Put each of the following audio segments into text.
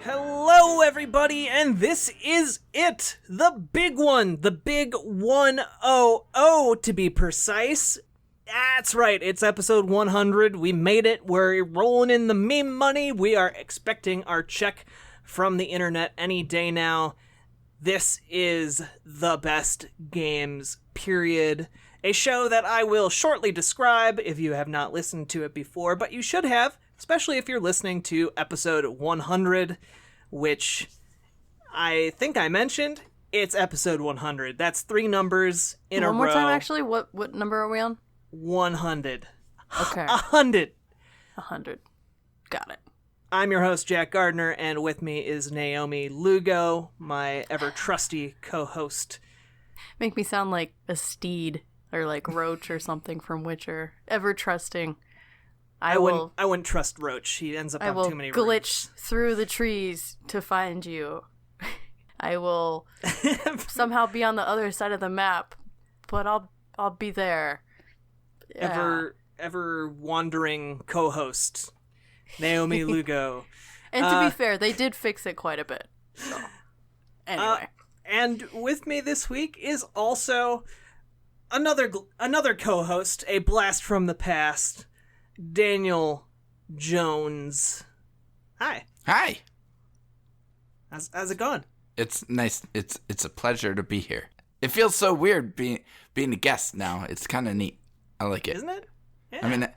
Hello, everybody, and this is it, the big one, the big 100 to be precise. That's right, it's episode 100. We made it. We're rolling in the meme money. We are expecting our check from the internet any day now. This is the best games, period. A show that I will shortly describe if you have not listened to it before, but you should have, especially if you're listening to episode 100, which I think I mentioned. It's episode 100. That's 3 numbers in a row. One more time, actually. What number are we on? 100. Okay. 100. 100. Got it. I'm your host, Jack Gardner, and with me is Naomi Lugo, my ever-trusty co-host. Make me sound like a steed, or like Roach or something from Witcher. Ever-trusting. I wouldn't trust Roach. He ends up on too many glitch roofs. through the trees to find you. I will somehow be on the other side of the map, but I'll be there. Yeah. Ever wandering co-host, Naomi Lugo. And to be fair, they did fix it quite a bit. So, anyway. And with me this week is also another co-host, a blast from the past, Daniel Jones. Hi. Hi. How's it going? It's nice. It's a pleasure to be here. It feels so weird being a guest now. It's kind of neat. I like it. Isn't it? Yeah.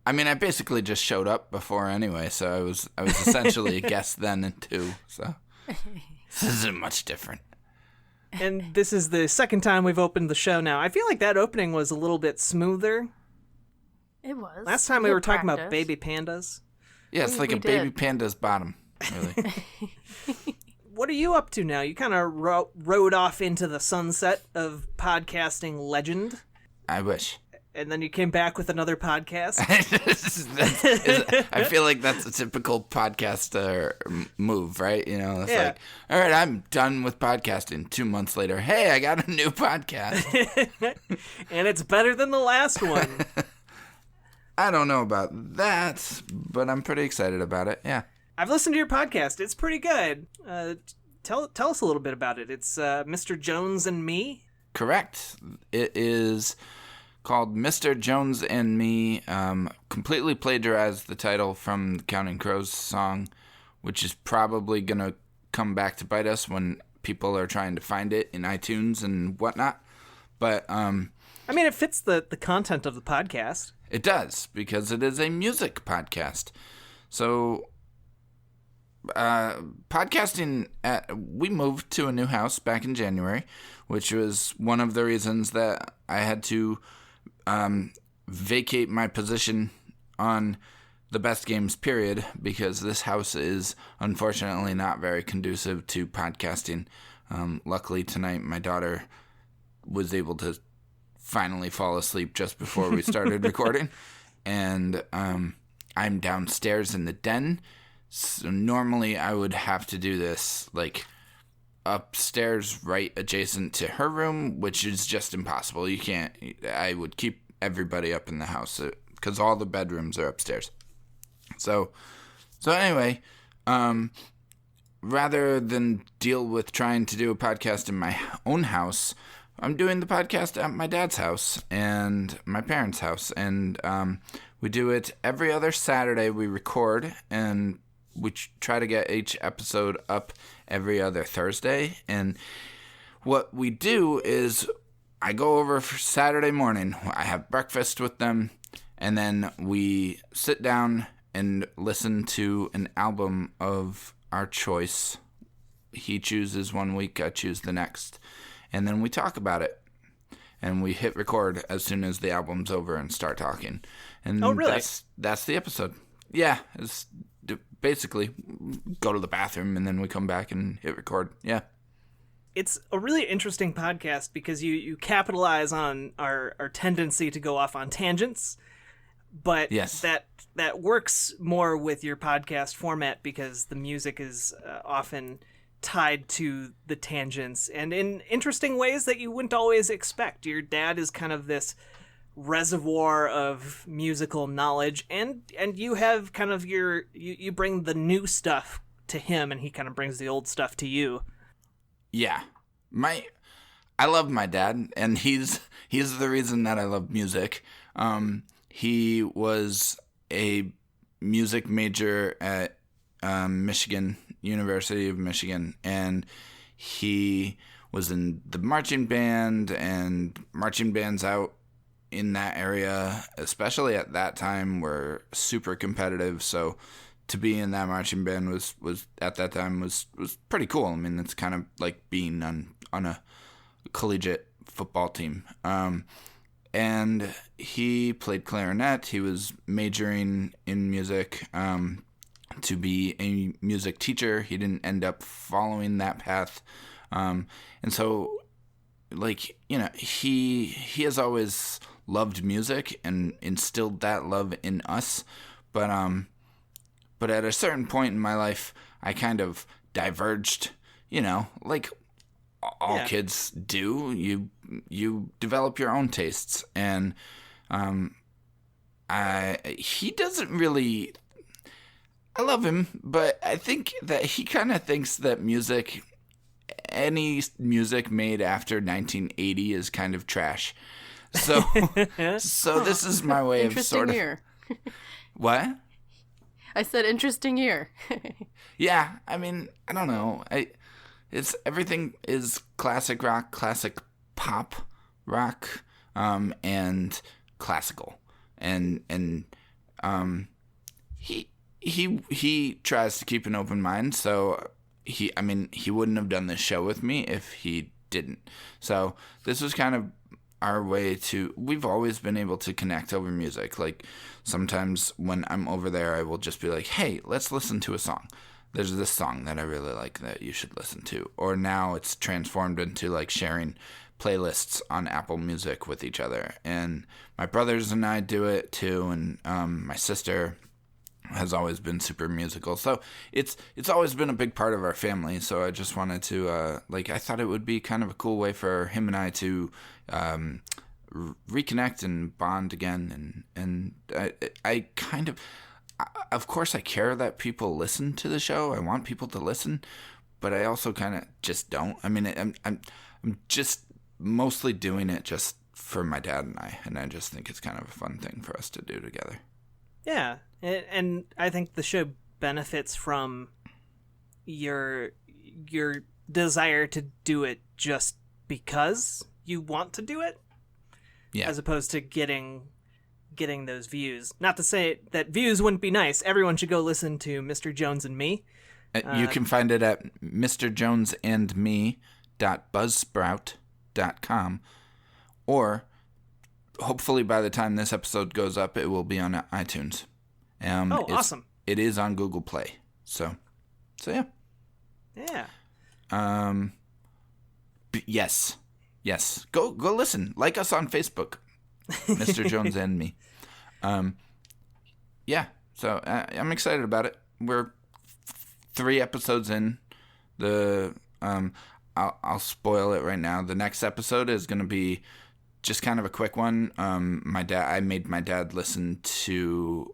I mean, I basically just showed up before anyway, so I was essentially a guest then and too. So this isn't much different. And this is the second time we've opened the show now. I feel like that opening was a little bit smoother. It was. Last time we were talking about baby pandas. Yeah, it's like a baby panda's bottom, really. What are you up to now? You kind of rode off into the sunset of podcasting legend. I wish. And then you came back with another podcast. I feel like that's a typical podcaster move, right? You know, it's yeah. like, all right, I'm done with podcasting. 2 months later, hey, I got a new podcast. And it's better than the last one. I don't know about that, but I'm pretty excited about it, yeah. I've listened to your podcast. It's pretty good. Tell us a little bit about it. It's Mr. Jones and Me? Correct. It is called Mr. Jones and Me, completely plagiarized the title from the Counting Crows song, which is probably going to come back to bite us when people are trying to find it in iTunes and whatnot. But I mean, it fits the content of the podcast. It does, because it is a music podcast. So podcasting, we moved to a new house back in January, which was one of the reasons that I had to vacate my position on the best games, period, because this house is unfortunately not very conducive to podcasting. Luckily tonight my daughter was able to finally fall asleep just before we started recording, and I'm downstairs in the den. So normally I would have to do this like upstairs right adjacent to her room, which is just impossible. You can't. I would keep everybody up in the house because all the bedrooms are upstairs. So anyway, rather than deal with trying to do a podcast in my own house, I'm doing the podcast at my dad's house and my parents' house, and we do it every other Saturday. We record, and we try to get each episode up every other Thursday. And what we do is I go over for Saturday morning. I have breakfast with them, and then we sit down and listen to an album of our choice. He chooses one week, I choose the next. And then we talk about it. And we hit record as soon as the album's over and start talking. And oh, really? That's the episode. Yeah, it's basically go to the bathroom and then we come back and hit record. Yeah. It's a really interesting podcast because you capitalize on our tendency to go off on tangents, but yes, that works more with your podcast format because the music is often tied to the tangents and in interesting ways that you wouldn't always expect. Your dad is kind of this reservoir of musical knowledge, and you have kind of you bring the new stuff to him, and he kind of brings the old stuff to you. Yeah. I love my dad, and he's the reason that I love music. He was a music major at Michigan, University of Michigan, and he was in the marching band, and marching bands out in that area, especially at that time, were super competitive. So to be in that marching band was at that time was pretty cool. I mean, it's kind of like being on a collegiate football team. And he played clarinet. He was majoring in music to be a music teacher. He didn't end up following that path. And so, like, you know, he has always loved music and instilled that love in us. But at a certain point in my life, I kind of diverged, you know, like all kids do. You develop your own tastes, and he doesn't really. I love him, but I think that he kind of thinks that any music made after 1980 is kind of trash. So this is my way of sort of. Year. What? I said interesting year. Yeah, I mean, I don't know. It's everything is classic rock, classic pop rock, and classical, and he tries to keep an open mind. So he wouldn't have done this show with me if he didn't. So this was kind of our way to. We've always been able to connect over music. Like sometimes when I'm over there, I will just be like, "Hey, let's listen to a song. There's this song that I really like that you should listen to." Or now it's transformed into like sharing playlists on Apple Music with each other. And my brothers and I do it too. And my sister has always been super musical. So it's always been a big part of our family. So I just wanted to, I thought it would be kind of a cool way for him and I to reconnect and bond again. And I kind of course I care that people listen to the show. I want people to listen, but I also kind of just don't. I mean, I'm just mostly doing it just for my dad and I just think it's kind of a fun thing for us to do together. Yeah, and I think the show benefits from your desire to do it just because you want to do it, as opposed to getting those views. Not to say that views wouldn't be nice. Everyone should go listen to Mr. Jones and Me. You can find it at mrjonesandme.buzzsprout.com, or hopefully by the time this episode goes up, it will be on iTunes. Awesome. It is on Google Play. So yeah. Yeah. Yes. Go listen. Like us on Facebook, Mr. Jones and Me. Yeah. So I'm excited about it. We're 3 episodes in. I'll spoil it right now. The next episode is going to be just kind of a quick one. I made my dad listen to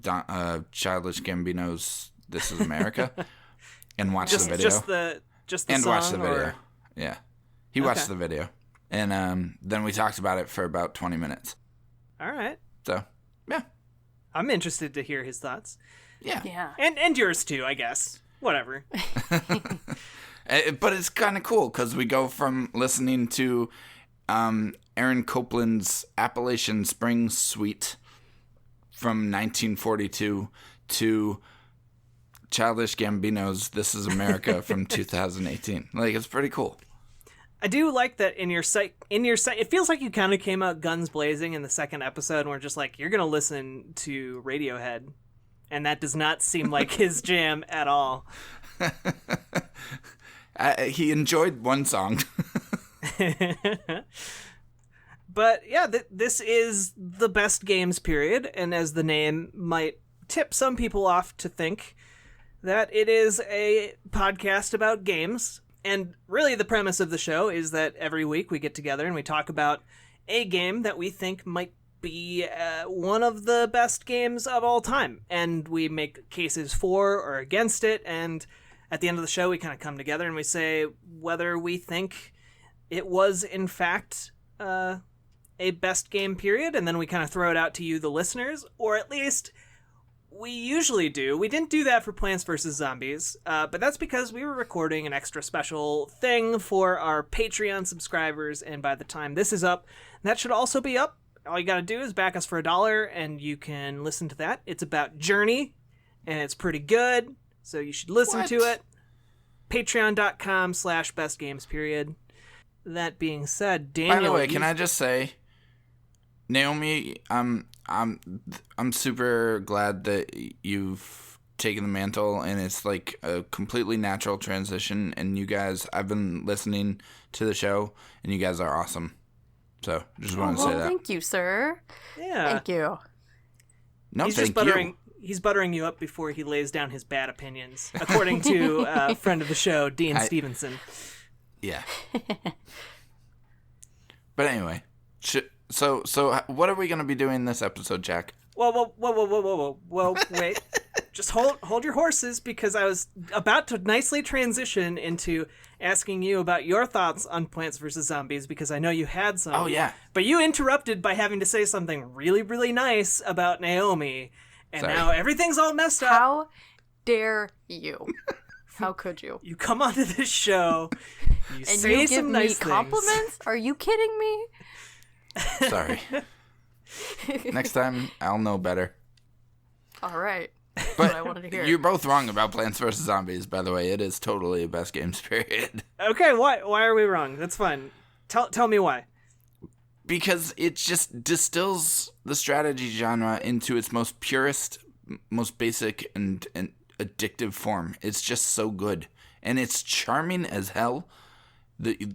Childish Gambino's "This Is America" and watch the video. Just the and song, watch the video. or... Yeah, he watched the video, and then we talked about it for about 20 minutes. All right. So yeah, I'm interested to hear his thoughts. Yeah. And yours too, I guess. Whatever. But it's kind of cool because we go from listening to Aaron Copland's Appalachian Spring Suite from 1942 to Childish Gambino's "This Is America" from 2018. Like, it's pretty cool. I do like that in your site. It feels like you kind of came out guns blazing in the second episode, and we're just like, you're gonna listen to Radiohead, and that does not seem like his jam at all. He enjoyed one song. But yeah, this is the best games period, and as the name might tip some people off to think, that it is a podcast about games. And really the premise of the show is that every week we get together and we talk about a game that we think might be one of the best games of all time. And we make cases for or against it, and at the end of the show, we kind of come together and we say whether we think it was, in fact, a best game period, and then we kind of throw it out to you, the listeners, or at least we usually do. We didn't do that for Plants vs. Zombies, but that's because we were recording an extra special thing for our Patreon subscribers, and by the time this is up, that should also be up. All you gotta do is back us for $1, and you can listen to that. It's about Journey, and it's pretty good, so you should listen to it. Patreon.com/bestgamesperiod. That being said, Daniel... By the way, can I just say, Naomi, I'm super glad that you've taken the mantle, and it's like a completely natural transition, and you guys, I've been listening to the show, and you guys are awesome. So, just wanted to say that. Thank you, sir. Yeah. Thank you. No, He's thank just buttering, you. He's buttering you up before he lays down his bad opinions, according to a friend of the show, Dean Stevenson. Yeah. But anyway, so what are we going to be doing this episode, Jack? Whoa, wait. Just hold your horses, because I was about to nicely transition into asking you about your thoughts on Plants vs. Zombies, because I know you had some. Oh, yeah. But you interrupted by having to say something really, really nice about Naomi, and Sorry. now everything's all messed up. How dare you? How could you? You come onto this show, you And say you some give nice me compliments? Are you kidding me? Sorry. Next time, I'll know better. All right. But What I wanted to hear. you're both wrong about Plants vs. Zombies, by the way. It is totally a best games period. Okay, why are we wrong? That's fine. Tell me why. Because it just distills the strategy genre into its most purest, most basic, and addictive form. It's just so good. And it's charming as hell.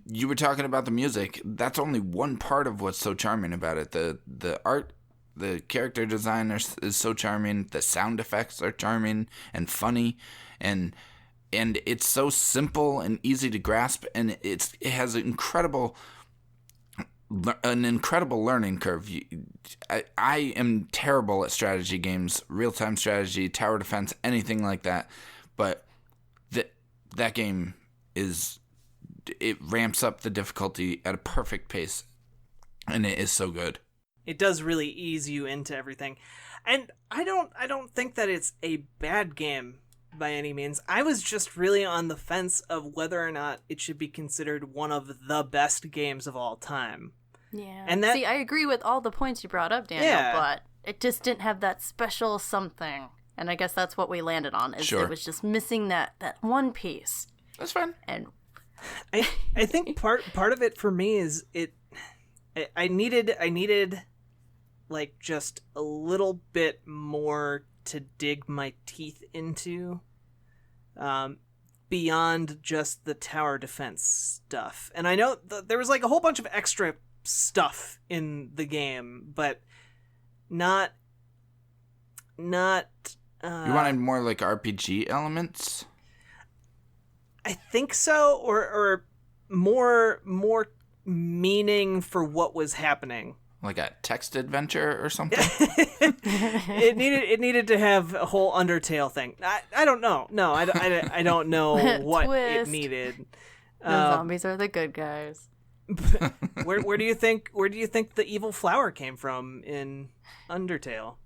You were talking about the music. That's only one part of what's so charming about it. The art, the character design is so charming. The sound effects are charming and funny. And it's so simple and easy to grasp. And it has an incredible learning curve. I am terrible at strategy games, real-time strategy, tower defense, anything like that. But that game it ramps up the difficulty at a perfect pace, and it is so good. It does really ease you into everything. And I don't think that it's a bad game by any means. I was just really on the fence of whether or not it should be considered one of the best games of all time. Yeah. And See, I agree with all the points you brought up, Daniel, Yeah. but it just didn't have that special something. And I guess that's what we landed on. Sure. It was just missing that one piece. That's fine. And I think part of it for me is I needed like just a little bit more to dig my teeth into, beyond just the tower defense stuff. And I know there was like a whole bunch of extra stuff in the game, but not You wanted more like RPG elements? I think so, or more meaning for what was happening. Like a text adventure or something? It needed to have a whole Undertale thing. I don't know. No, I don't know what it Twist. needed. the zombies are the good guys. Where do you think the evil flower came from in Undertale?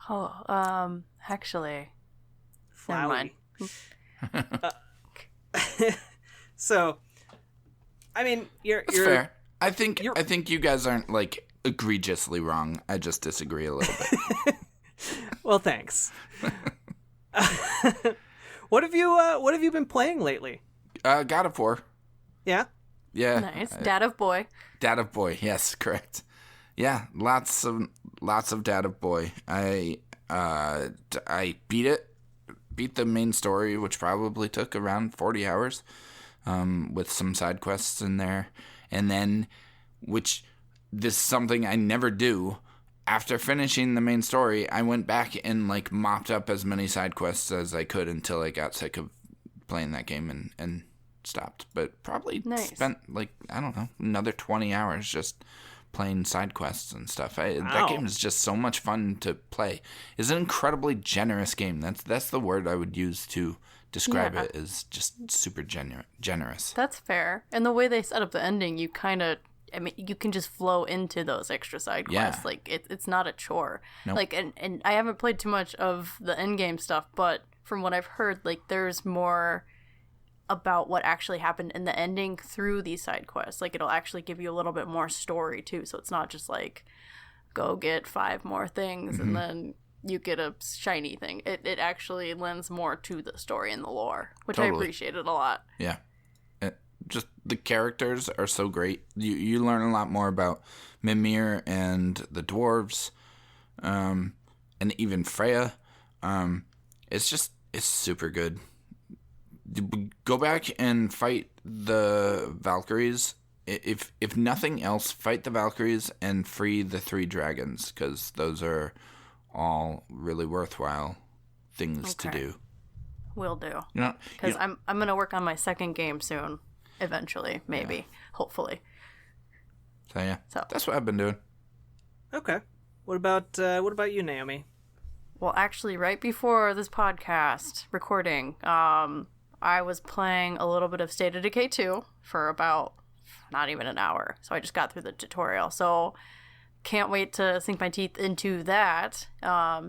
Oh, actually, never mind. So, I mean, you're fair. I think you guys aren't like egregiously wrong. I just disagree a little bit. Well, thanks. What have you been playing lately? God of War. Yeah. Yeah. Nice. Dad of boy. Dad of Boy. Yes, correct. Yeah, lots of Dad of Boy. I beat it. Beat the main story, which probably took around 40 hours, with some side quests in there. And then, which this is something I never do, after finishing the main story, I went back and like mopped up as many side quests as I could until I got sick of playing that game and stopped. But probably Nice. spent like, I don't know, another 20 hours just playing side quests and stuff. Wow. That game is just so much fun to play. It's an incredibly generous game. That's the word I would use to describe it, is just super generous. That's fair. And the way they set up the ending, you kind of, I mean, you can just flow into those extra side quests. Yeah. Like, it's not a chore. Nope. Like, and I haven't played too much of the endgame stuff, but from what I've heard, like, there's more about what actually happened in the ending through these side quests. Like, it'll actually give you a little bit more story, too. So it's not just, like, go get 5 more things and then you get a shiny thing. It actually lends more to the story and the lore, which Totally. I appreciated a lot. Yeah. Just the characters are so great. You learn a lot more about Mimir and the dwarves, and even Freya. It's super good. Go back and fight the Valkyries. If nothing else, fight the Valkyries and free the 3 dragons, because those are all really worthwhile things to do. Will do. Because I'm gonna work on my second game soon. Eventually, maybe, hopefully. So yeah, that's what I've been doing. Okay. What about you, Naomi? Well, actually, right before this podcast recording, I was playing a little bit of State of Decay 2 for about not even an hour. So I just got through the tutorial. So can't wait to sink my teeth into that,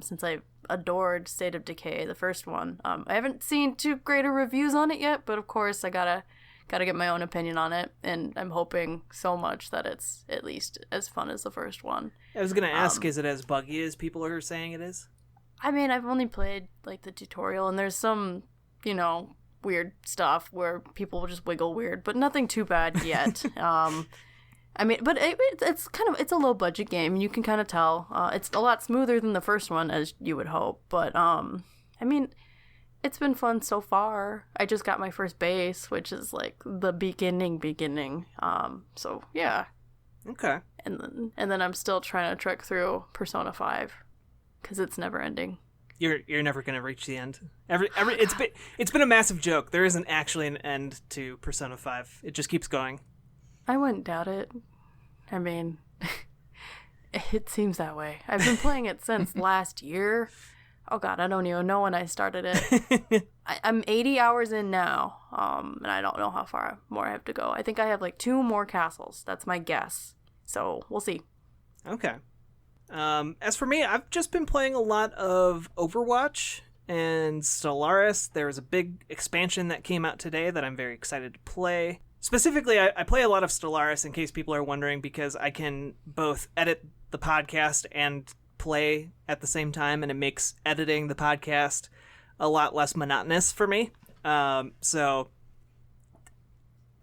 since I adored State of Decay, the first one. I haven't seen too great of reviews on it yet, but of course I gotta get my own opinion on it, and I'm hoping so much that it's at least as fun as the first one. I was going to ask, is it as buggy as people are saying it is? I mean, I've only played, like, the tutorial, and there's some, weird stuff where people just wiggle weird, but nothing too bad yet. I mean, but it's a low-budget game, and you can kind of tell. It's a lot smoother than the first one, as you would hope, but, I mean, it's been fun so far. I just got my first base, which is, like, the beginning. So, yeah. Okay. And then I'm still trying to trek through Persona 5, because it's never ending. You're never gonna reach the end. It's been a massive joke. There isn't actually an end to Persona 5. It just keeps going. I wouldn't doubt it. I mean, it seems that way. I've been playing it since last year. Oh god, I don't even know when I started it. I'm 80 hours in now, and I don't know how far more I have to go. I think I have like 2 more castles. That's my guess. So we'll see. Okay. As for me, I've just been playing a lot of Overwatch and Stellaris. There was a big expansion that came out today that I'm very excited to play. Specifically, I play a lot of Stellaris, in case people are wondering, because I can both edit the podcast and play at the same time, and it makes editing the podcast a lot less monotonous for me. So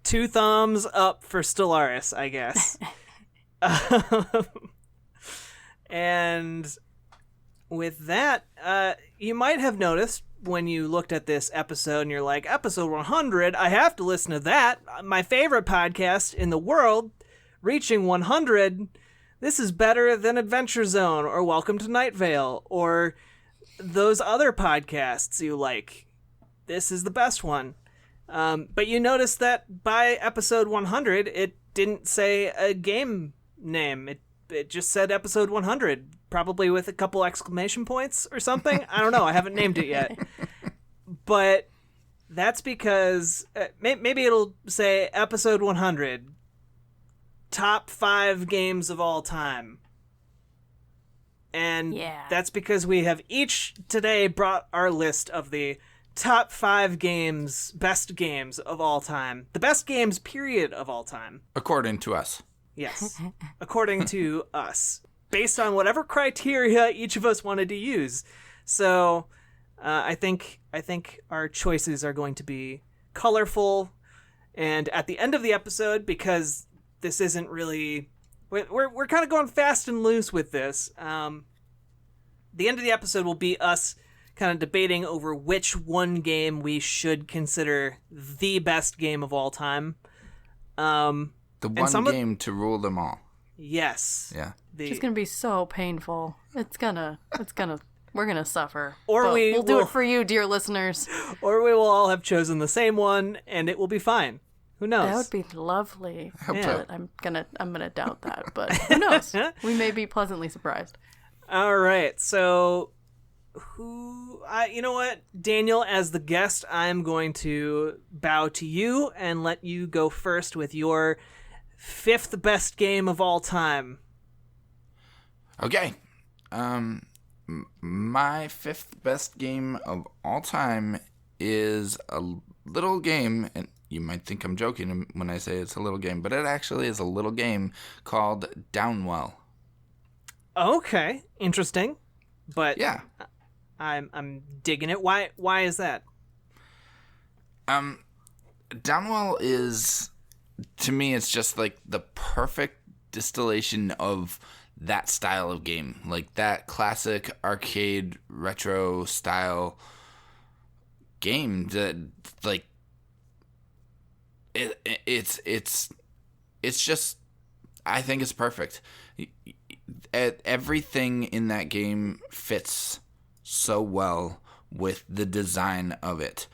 2 thumbs up for Stellaris, I guess. And with that, you might have noticed when you looked at this episode and you're like, episode 100, I have to listen to that. My favorite podcast in the world, reaching 100. This is better than Adventure Zone or Welcome to Night Vale or those other podcasts you like. This is the best one. But you noticed that by episode 100, it didn't say a game name. It just said episode 100, probably with a couple exclamation points or something. I don't know. I haven't named it yet. But that's because maybe it'll say episode 100, top 5 games of all time. And that's because we have each today brought our list of the top 5 games, best games of all time. The best games, period, of all time. According to us. Yes, according to us, based on whatever criteria each of us wanted to use. So, I think our choices are going to be colorful, and at the end of the episode, because this isn't really, we're kind of going fast and loose with this. The end of the episode will be us kind of debating over which one game we should consider the best game of all time. The one game to rule them all. Yes. Yeah. It's gonna be so painful. We're gonna suffer. Or we'll do it for you, dear listeners. Or we will all have chosen the same one, and it will be fine. Who knows? That would be lovely. hope But I'm gonna doubt that. But who knows? We may be pleasantly surprised. All right. So, you know what, Daniel, as the guest, I'm going to bow to you and let you go first with your 5th best game of all time. Okay. My 5th best game of all time is a little game, and you might think I'm joking when I say it's a little game, but it actually is a little game called Downwell. Okay, interesting, but Yeah. I'm digging it. Why is that? Downwell is, to me, it's just like the perfect distillation of that style of game, like that classic arcade retro style game that, like, it's just, I think it's perfect. Everything in that game fits so well with the design of it.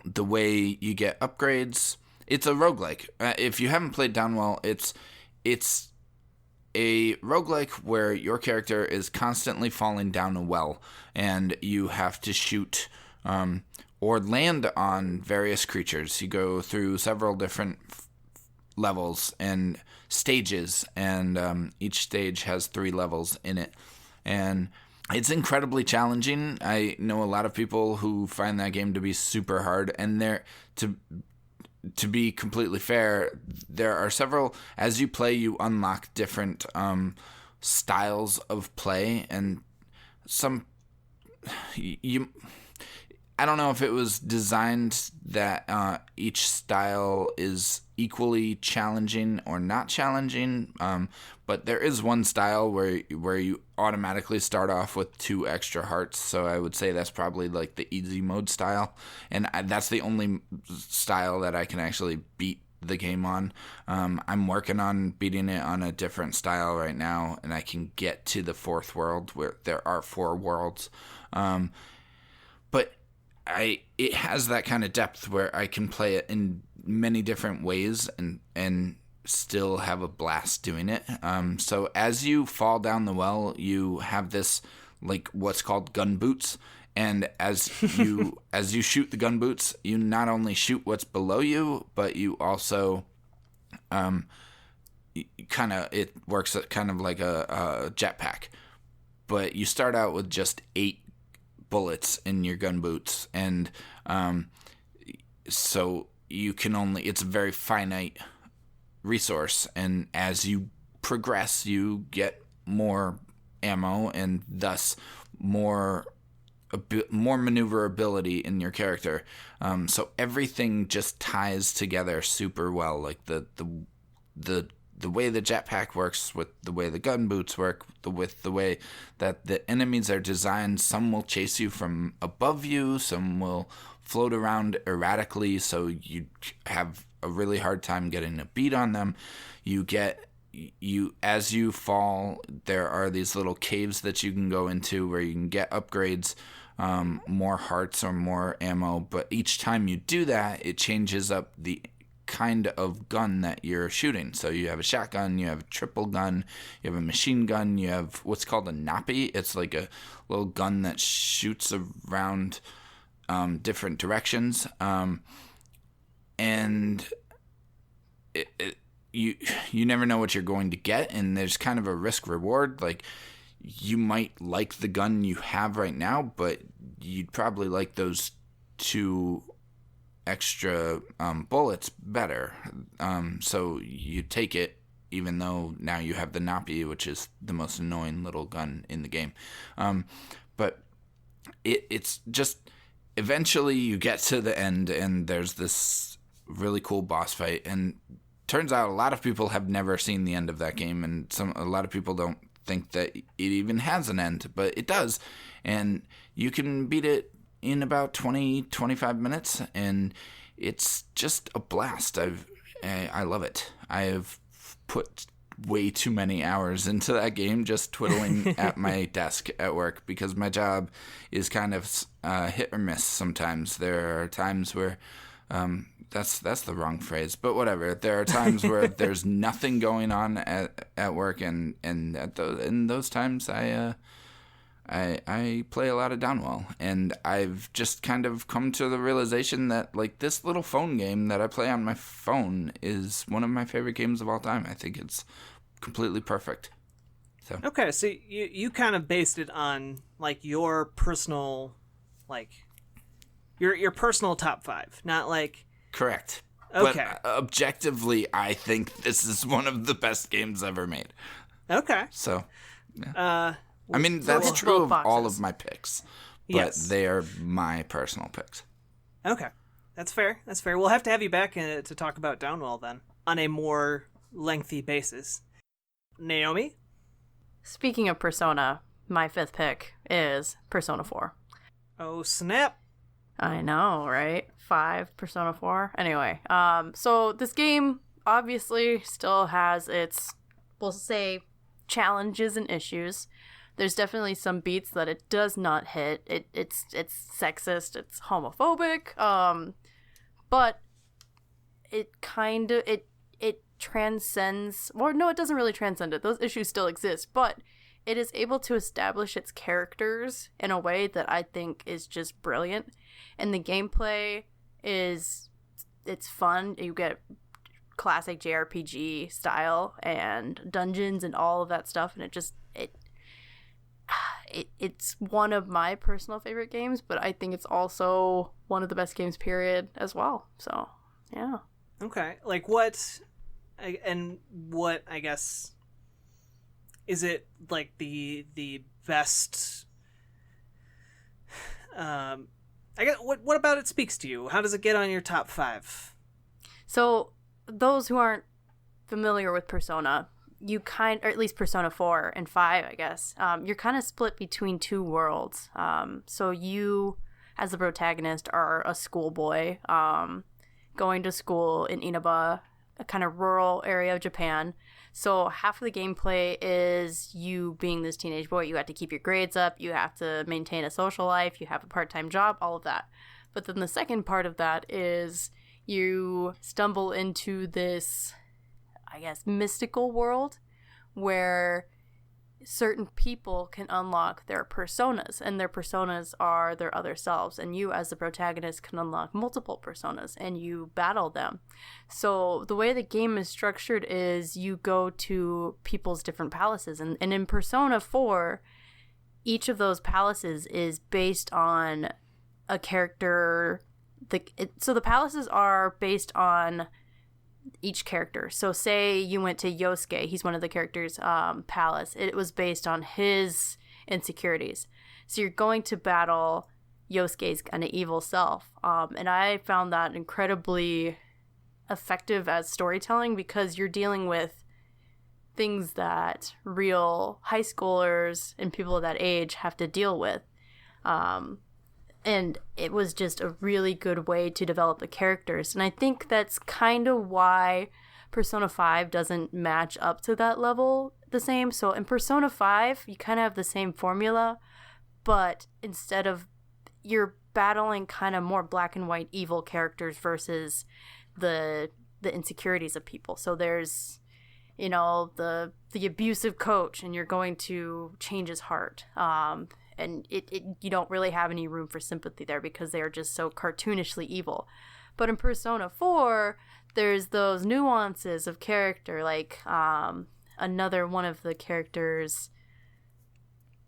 The way you get upgrades, it's a roguelike. If you haven't played Downwell, it's a roguelike where your character is constantly falling down a well, and you have to shoot or land on various creatures. You go through several different levels and stages, and each stage has 3 levels in it. And it's incredibly challenging. I know a lot of people who find that game to be super hard, and to be completely fair, there are several, as you play, you unlock different styles of play, and I don't know if it was designed that each style is equally challenging or not challenging, but there is one style where you automatically start off with 2 extra hearts, so I would say that's probably like the easy mode style, and that's the only style that I can actually beat the game on. I'm working on beating it on a different style right now, and I can get to the 4th world, where there are 4 worlds, but it has that kind of depth where I can play it in many different ways and still have a blast doing it. So as you fall down the well, you have this, like, what's called gun boots, and as you shoot the gun boots, you not only shoot what's below you, but you also it works kind of like a jetpack. But you start out with just 8 bullets in your gun boots, and so you can it's a very finite resource, and as you progress you get more ammo and thus more maneuverability in your character, so everything just ties together super well, like the way the jetpack works with the way the gun boots work, with the way that the enemies are designed. Some will chase you from above you, some will float around erratically, so you have a really hard time getting a beat on them. As you fall, there are these little caves that you can go into where you can get upgrades, more hearts or more ammo, but each time you do that, it changes up the kind of gun that you're shooting. So you have a shotgun, you have a triple gun, you have a machine gun, you have what's called a nappy. It's like a little gun that shoots around different directions, and you never know what you're going to get, and there's kind of a risk reward. Like, you might like the gun you have right now, but you'd probably like those 2 extra bullets better, so you take it, even though now you have the nappy, which is the most annoying little gun in the game. But it's just, eventually you get to the end, and there's this really cool boss fight, and turns out a lot of people have never seen the end of that game, and a lot of people don't think that it even has an end, but it does, and you can beat it in about 20-25 minutes, and it's just a blast. I love it. I have put way too many hours into that game just twiddling at my desk at work, because my job is kind of hit or miss sometimes. There are times where That's the wrong phrase, but whatever. There are times where there's nothing going on at work, and in those times I play a lot of Downwell, and I've just kind of come to the realization that like this little phone game that I play on my phone is one of my favorite games of all time. I think it's completely perfect. So Okay, so you kind of based it on like your personal, like your personal top 5, not like. correct. Okay. But objectively, I think this is one of the best games ever made. Okay. So, yeah. I mean, that's Hits true both of all boxes. of my picks, but Yes. they are my personal picks. Okay, that's fair. That's fair. We'll have to have you back to talk about Downwell then on a more lengthy basis. Naomi. Speaking of Persona, my 5th pick is Persona 4. Oh snap! I know, right? 5 Persona 4. Anyway, so this game obviously still has its, we'll say, challenges and issues. There's definitely some beats that it does not hit. It's sexist, it's homophobic, but it kind of it transcends. Well, no, it doesn't really transcend it. Those issues still exist, but it is able to establish its characters in a way that I think is just brilliant. And the gameplay it's fun. You get classic JRPG style and dungeons and all of that stuff, and it's one of my personal favorite games, but I think it's also one of the best games period as well. So yeah. Okay, like what I guess is it like the best? I guess what about it speaks to you? How does it get on your top 5? So those who aren't familiar with Persona, or at least Persona 4 and 5, I guess, you're kind of split between 2 worlds. So you, as the protagonist, are a schoolboy going to school in Inaba, a kind of rural area of Japan. So half of the gameplay is you being this teenage boy. You have to keep your grades up. You have to maintain a social life. You have a part-time job, all of that. But then the second part of that is you stumble into this, I guess, mystical world where certain people can unlock their personas, and their personas are their other selves, and you as the protagonist can unlock multiple personas and you battle them. So the way the game is structured is you go to people's different palaces, and in Persona 4 each of those palaces is based on a character. So the palaces are based on each character. So say you went to Yosuke, he's one of the characters' palace. It was based on his insecurities. So you're going to battle Yosuke's kind of evil self. And I found that incredibly effective as storytelling because you're dealing with things that real high schoolers and people of that age have to deal with. And it was just a really good way to develop the characters. And I think that's kind of why Persona 5 doesn't match up to that level the same. So in Persona 5, you kind of have the same formula, but instead of, you're battling kind of more black and white evil characters versus the insecurities of people. So there's, you know, the abusive coach, and you're going to change his heart. And you don't really have any room for sympathy there because they are just so cartoonishly evil. But in Persona 4, there's those nuances of character, like another one of the characters,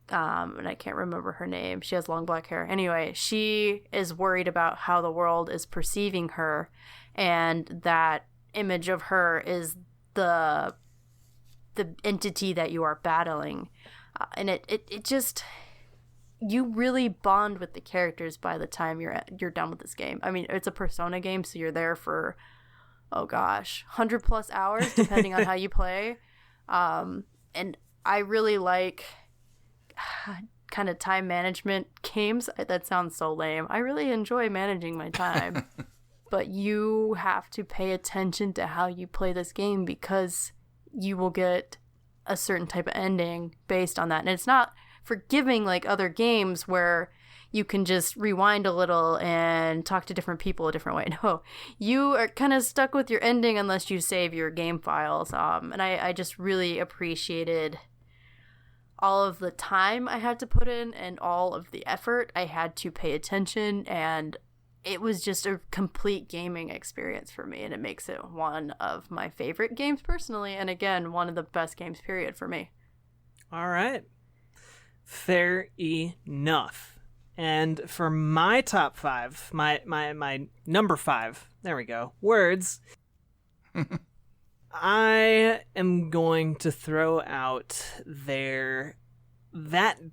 and I can't remember her name. She has long black hair. Anyway, she is worried about how the world is perceiving her, and that image of her is the entity that you are battling. And it just... you really bond with the characters by the time you're done with this game. I mean, it's a Persona game, so you're there for, 100+ hours, depending on how you play. And I really like kind of time management games. That sounds so lame. I really enjoy managing my time. But you have to pay attention to how you play this game because you will get a certain type of ending based on that. And it's not forgiving like other games where you can just rewind a little and talk to different people a different way. No, you are kind of stuck with your ending unless you save your game files. And I just really appreciated all of the time I had to put in and all of the effort I had to pay attention, and it was just a complete gaming experience for me, and it makes it one of my favorite games personally, and again, one of the best games period for me. All right. Fair enough. And for my top 5, my number 5, there we go, words, I am going to throw out that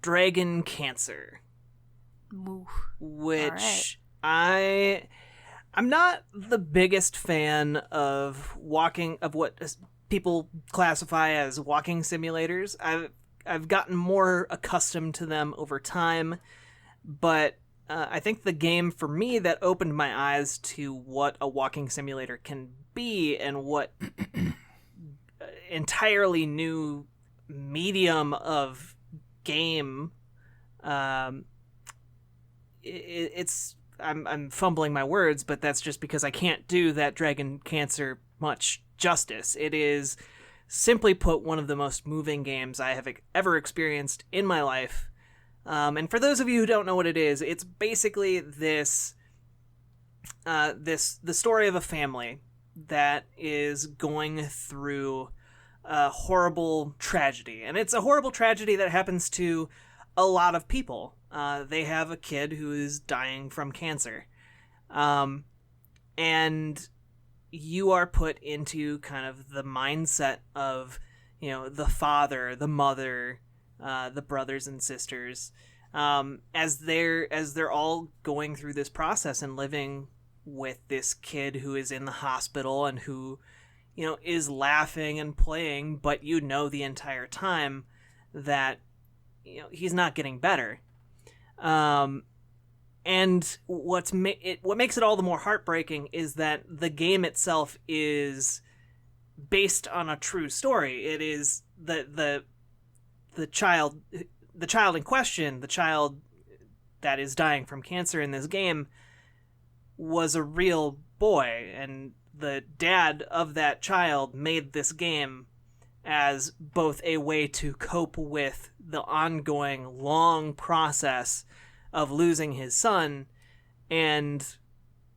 dragon cancer. Ooh. Which I'm not the biggest fan of what people classify as walking simulators. I've gotten more accustomed to them over time, but I think the game for me that opened my eyes to what a walking simulator can be and what entirely new medium of game. I'm fumbling my words, but that's just because I can't do that dragon cancer much justice. It is, simply put, one of the most moving games I have ever experienced in my life. And for those of you who don't know what it is, it's basically the story of a family that is going through a horrible tragedy. And it's a horrible tragedy that happens to a lot of people. They have a kid who is dying from cancer. And you are put into kind of the mindset of, the father, the mother, the brothers and sisters, as they're all going through this process and living with this kid who is in the hospital and who, is laughing and playing, but the entire time that, he's not getting better. And what makes it all the more heartbreaking is that the game itself is based on a true story. It is the child in question, the child that is dying from cancer in this game, was a real boy, and the dad of that child made this game as both a way to cope with the ongoing long process of losing his son, and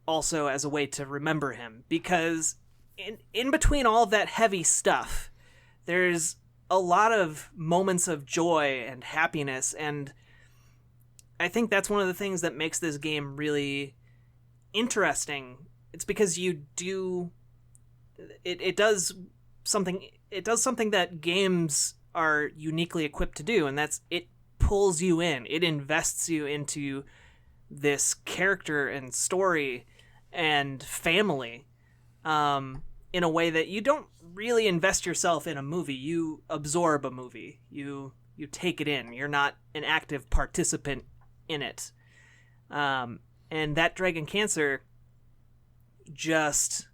also as a way to remember him. Because in between all of that heavy stuff, there's a lot of moments of joy and happiness, and I think that's one of the things that makes this game really interesting. It's because it does something that games are uniquely equipped to do, and that's it pulls you in. It invests you into this character and story and family in a way that you don't really invest yourself in a movie. You absorb a movie. You take it in. You're not an active participant in it. And that dragon cancer just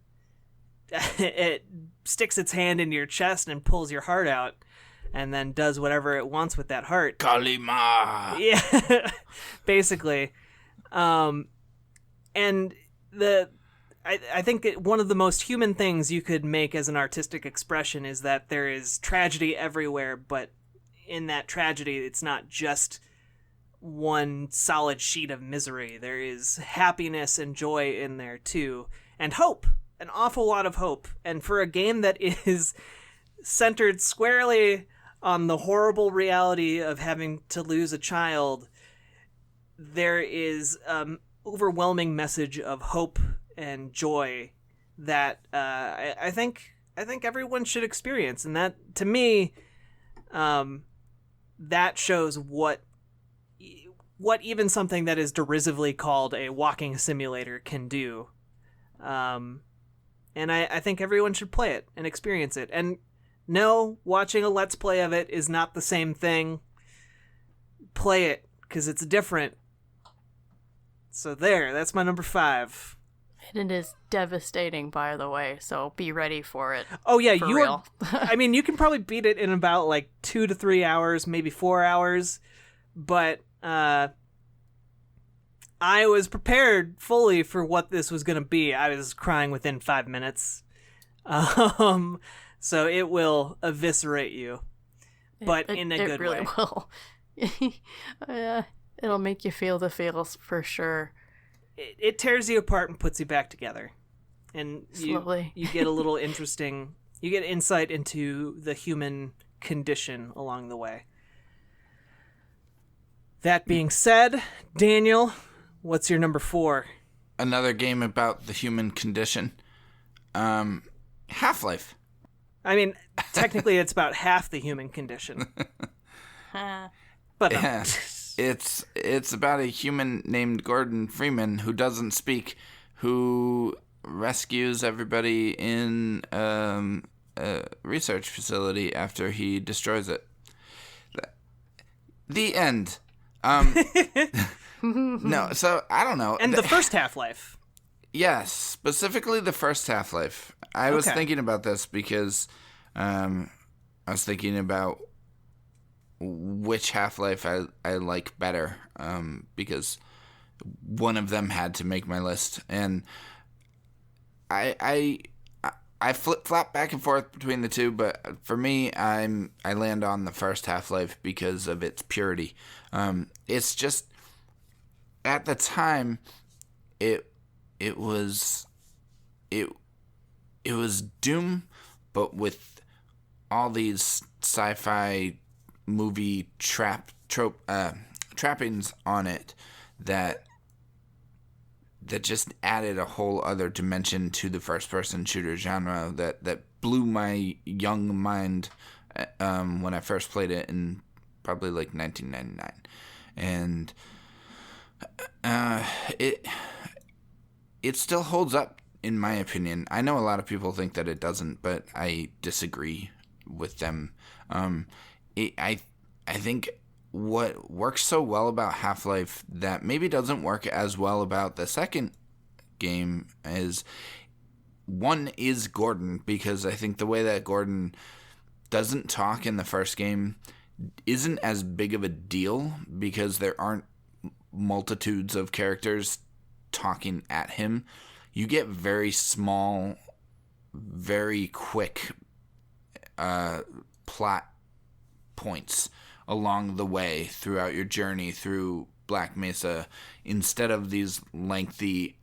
it sticks its hand into your chest and pulls your heart out, and then does whatever it wants with that heart. Kalima. Yeah, basically. And I think one of the most human things you could make as an artistic expression is that there is tragedy everywhere, but in that tragedy, it's not just one solid sheet of misery. There is happiness and joy in there too, and hope. An awful lot of hope. And for a game that is centered squarely on the horrible reality of having to lose a child, there is overwhelming message of hope and joy that I think everyone should experience. And that, to me, that shows what even something that is derisively called a walking simulator can do. And I think everyone should play it and experience it. And no, watching a Let's Play of it is not the same thing. Play it, because it's different. So that's my number 5. And it is devastating, by the way, so be ready for it. Oh, yeah, for real. I mean, you can probably beat it in about, 2 to 3 hours, maybe 4 hours. But I was prepared fully for what this was going to be. I was crying within 5 minutes. So it will eviscerate you, but in a good way. It really will. It'll make you feel the feels for sure. It tears you apart and puts you back together. And Slowly. you get a little interesting, you get insight into the human condition along the way. That being said, Daniel, what's your number 4? Another game about the human condition. Half-Life. I mean, technically it's about half the human condition. But no. Yeah. It's about a human named Gordon Freeman who doesn't speak, who rescues everybody in a research facility after he destroys it. The end. No, so I don't know. And the first Half-Life. Yes, specifically the first Half-Life. I was thinking about this because I was thinking about which Half-Life I like better, because one of them had to make my list, and I flip-flop back and forth between the two, but for me, I land on the first Half-Life because of its purity. It's just, at the time, it was Doom, but with all these sci-fi movie trappings on it that just added a whole other dimension to the first-person shooter genre that blew my young mind when I first played it in probably like 1999, and it still holds up in my opinion. I know a lot of people think that it doesn't, but I disagree with them. I think what works so well about Half-Life that maybe doesn't work as well about the second game is, one is Gordon, because I think the way that Gordon doesn't talk in the first game isn't as big of a deal because there aren't multitudes of characters talking at him. You get very small, very quick plot points along the way throughout your journey through Black Mesa, instead of these lengthy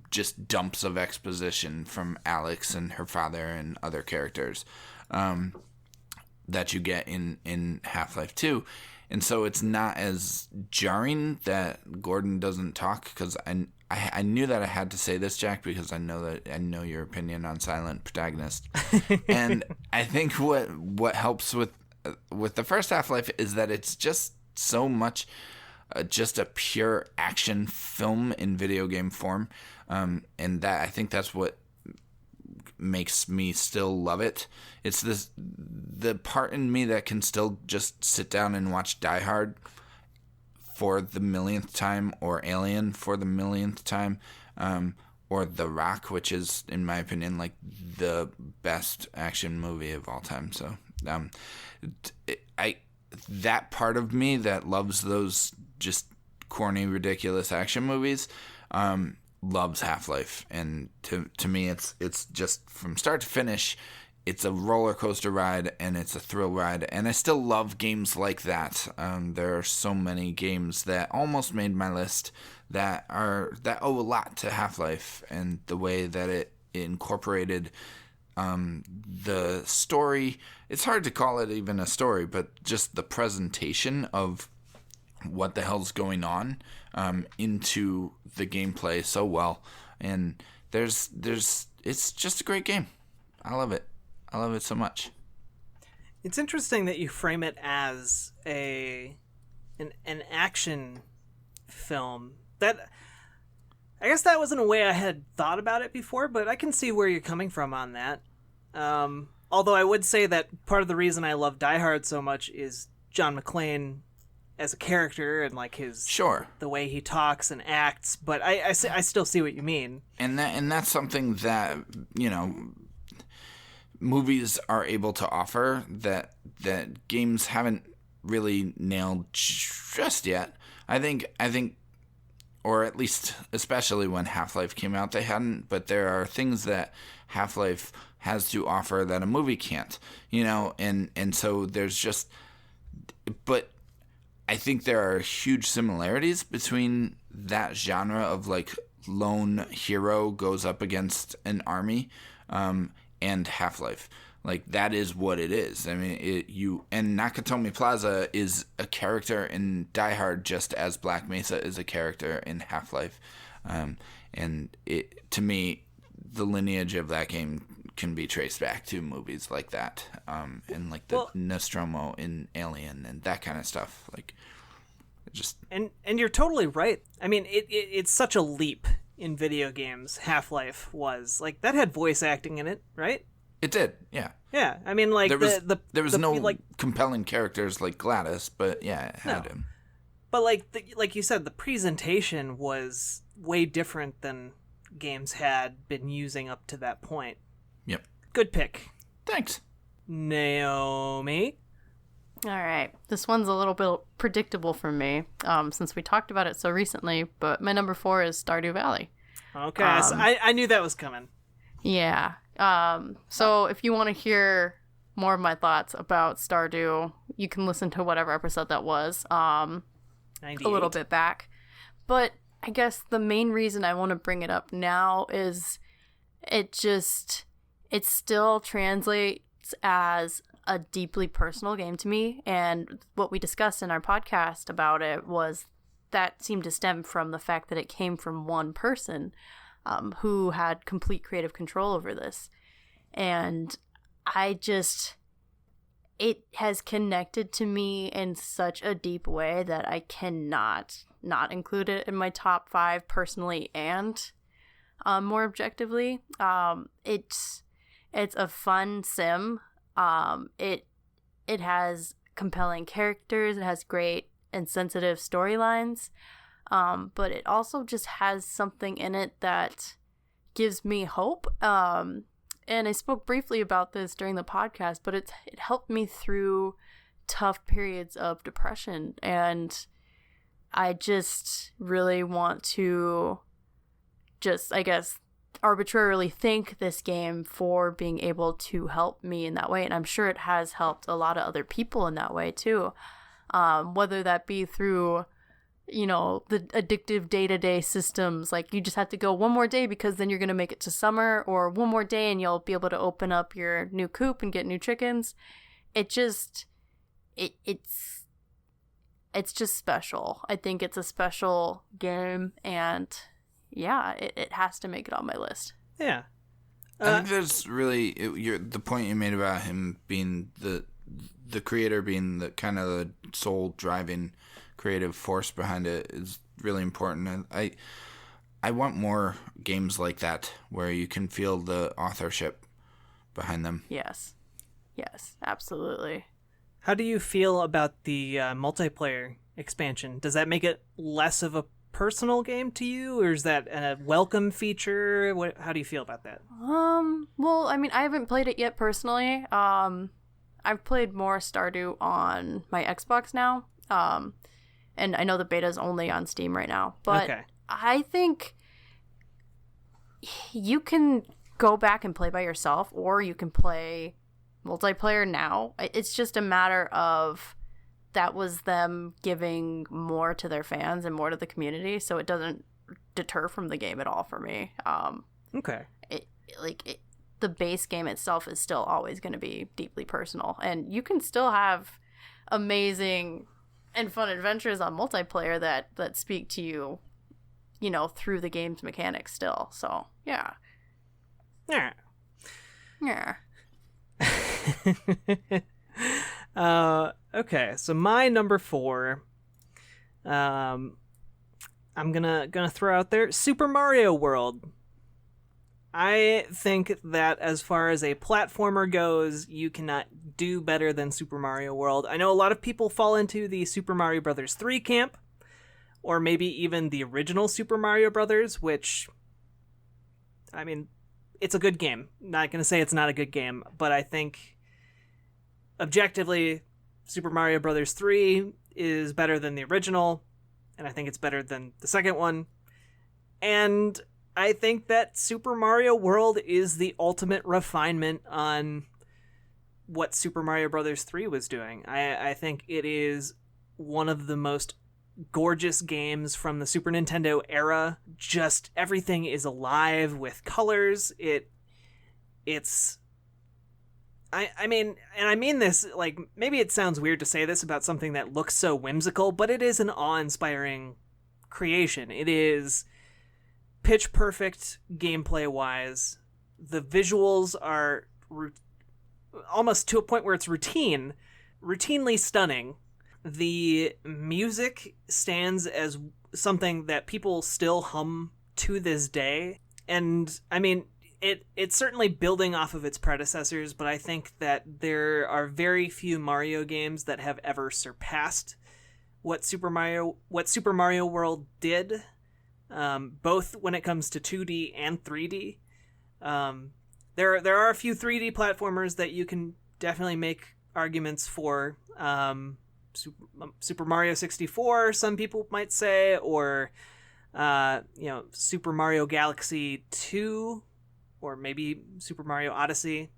just dumps of exposition from Alex and her father and other characters that you get in Half-Life 2. And so it's not as jarring that Gordon doesn't talk, because I knew that I had to say this, Jack, because I know your opinion on silent protagonist. And I think what helps with the first Half-Life is that it's just so much just a pure action film in video game form, and that I think that's what makes me still love it. It's the part in me that can still just sit down and watch Die Hard for the millionth time, or Alien for the millionth time, or The Rock, which is, in my opinion, like the best action movie of all time. So that part of me that loves those just corny, ridiculous action movies loves Half-Life, and to me it's just from start to finish, it's a roller coaster ride and it's a thrill ride, and I still love games like that. There are so many games that almost made my list that owe a lot to Half-Life, and the way that it incorporated the story. It's hard to call it even a story, but just the presentation of what the hell's going on into the gameplay so well. And it's just a great game. I love it. I love it so much. It's interesting that you frame it as an action film. That, I guess that wasn't a way I had thought about it before, but I can see where you're coming from on that. Although I would say that part of the reason I love Die Hard so much is John McClane as a character, and like the way he talks and acts. But I still see what you mean. And that's something that, movies are able to offer that games haven't really nailed just yet. I think or at least especially when Half-Life came out, they hadn't. But there are things that Half-Life has to offer that a movie can't, and so there's just, but I think there are huge similarities between that genre of like lone hero goes up against an army, and Half-Life. Like, that is what it is. I mean, and Nakatomi Plaza is a character in Die Hard just as Black Mesa is a character in Half-Life. And to me, the lineage of that game can be traced back to movies like that, and like the Nostromo in Alien and that kind of stuff. Like, just and you're totally right. I mean, it's such a leap in video games. Half-Life was like that had voice acting in it, right? It did, yeah. Yeah, I mean, like there was no compelling characters like Gladys, but yeah, it had him. But like you said, the presentation was way different than games had been using up to that point. Yep. Good pick. Thanks. Naomi? All right. This one's a little bit predictable for me, since we talked about it so recently, but my number 4 is Stardew Valley. Okay, so I knew that was coming. Yeah. So if you want to hear more of my thoughts about Stardew, you can listen to whatever episode that was, a little bit back. But I guess the main reason I want to bring it up now is it still translates as a deeply personal game to me. And what we discussed in our podcast about it was that seemed to stem from the fact that it came from one person who had complete creative control over this. And it has connected to me in such a deep way that I cannot not include it in my top 5 personally and more objectively. It's a fun sim. It has compelling characters. It has great and sensitive storylines. But it also just has something in it that gives me hope. And I spoke briefly about this during the podcast, but it helped me through tough periods of depression. And I just really want to just, I guess, arbitrarily thank this game for being able to help me in that way. And I'm sure it has helped a lot of other people in that way too. Whether that be through the addictive day-to-day systems, like you just have to go one more day because then you're going to make it to summer, or one more day and you'll be able to open up your new coop and get new chickens. It's just special. I think it's a special game, and yeah, it has to make it on my list. Yeah. I think that's really the point you made about him being the creator, being the kind of the sole driving creative force behind it is really important. And I want more games like that where you can feel the authorship behind them. Yes, absolutely. How do you feel about the multiplayer expansion? Does that make it less of a personal game to you, or is that a welcome feature? How do you feel about that? Well, I mean, I haven't played it yet personally. I've played more Stardew on my Xbox now. And I know the beta is only on Steam right now, but okay. I think you can go back and play by yourself, or you can play multiplayer now. It's just a matter of that was them giving more to their fans and more to the community, so it doesn't deter from the game at all for me. Okay. The base game itself is still always going to be deeply personal, and you can still have amazing and fun adventures on multiplayer that speak to you, through the game's mechanics still. So, yeah. Yeah. Okay, so my number 4, I'm gonna throw out there Super Mario World. I think that as far as a platformer goes, you cannot do better than Super Mario World. I know a lot of people fall into the Super Mario Bros. 3 camp, or maybe even the original Super Mario Bros., which, I mean, it's a good game. Not going to say it's not a good game, but I think objectively, Super Mario Bros. 3 is better than the original, and I think it's better than the second one. And I think that Super Mario World is the ultimate refinement on what Super Mario Bros. 3 was doing. I think it is one of the most gorgeous games from the Super Nintendo era. Just everything is alive with colors. It's I mean, and I mean this, like, maybe it sounds weird to say this about something that looks so whimsical, but it is an awe-inspiring creation. It is pitch perfect gameplay-wise. The visuals are almost to a point where it's routinely stunning. The music stands as something that people still hum to this day. And, I mean, it's certainly building off of its predecessors, but I think that there are very few Mario games that have ever surpassed what Super Mario World did, both when it comes to 2D and 3D. There are a few 3D platformers that you can definitely make arguments for. Super Mario 64, some people might say, or Super Mario Galaxy 2, or maybe Super Mario Odyssey.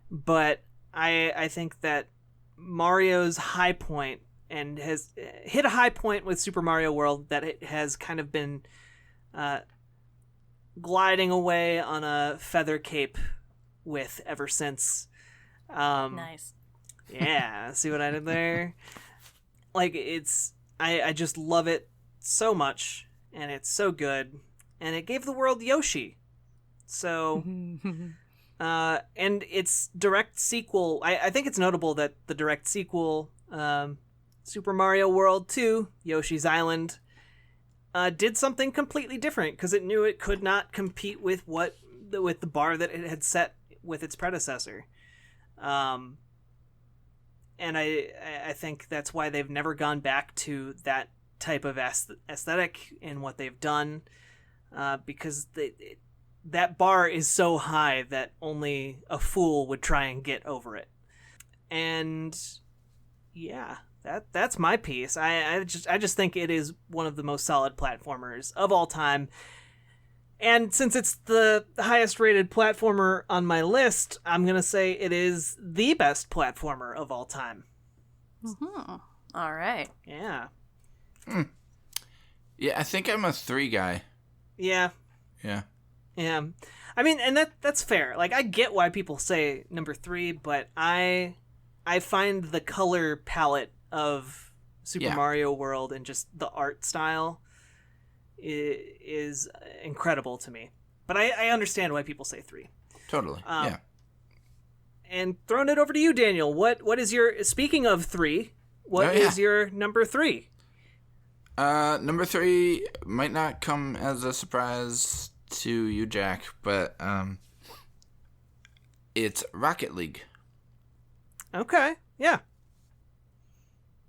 But I think that Mario's high point, and has hit a high point with Super Mario World, that it has kind of been gliding away on a feather cape with ever since. Nice. Yeah, see what I did there? Like, I just love it so much, and it's so good, and it gave the world Yoshi. So, and its direct sequel, I think it's notable that the direct sequel, Super Mario World 2, Yoshi's Island, did something completely different, because it knew it could not compete with the bar that it had set with its predecessor. And I think that's why they've never gone back to that type of aesthetic in what they've done, because that bar is so high that only a fool would try and get over it. And yeah, that's my piece. I just think it is one of the most solid platformers of all time. And since it's the highest rated platformer on my list, I'm going to say it is the best platformer of all time. Mm-hmm. All right. Yeah. Yeah, I think I'm a 3 guy. Yeah. Yeah. Yeah. I mean, and that's fair. Like, I get why people say number 3, but I find the color palette of Super Mario World and just the art style is incredible to me. But I understand why people say 3. Totally. Yeah. And throwing it over to you, Daniel. What is your, speaking of 3, what is your number 3? Number 3 might not come as a surprise to you, Jack, but it's Rocket League. Okay. Yeah.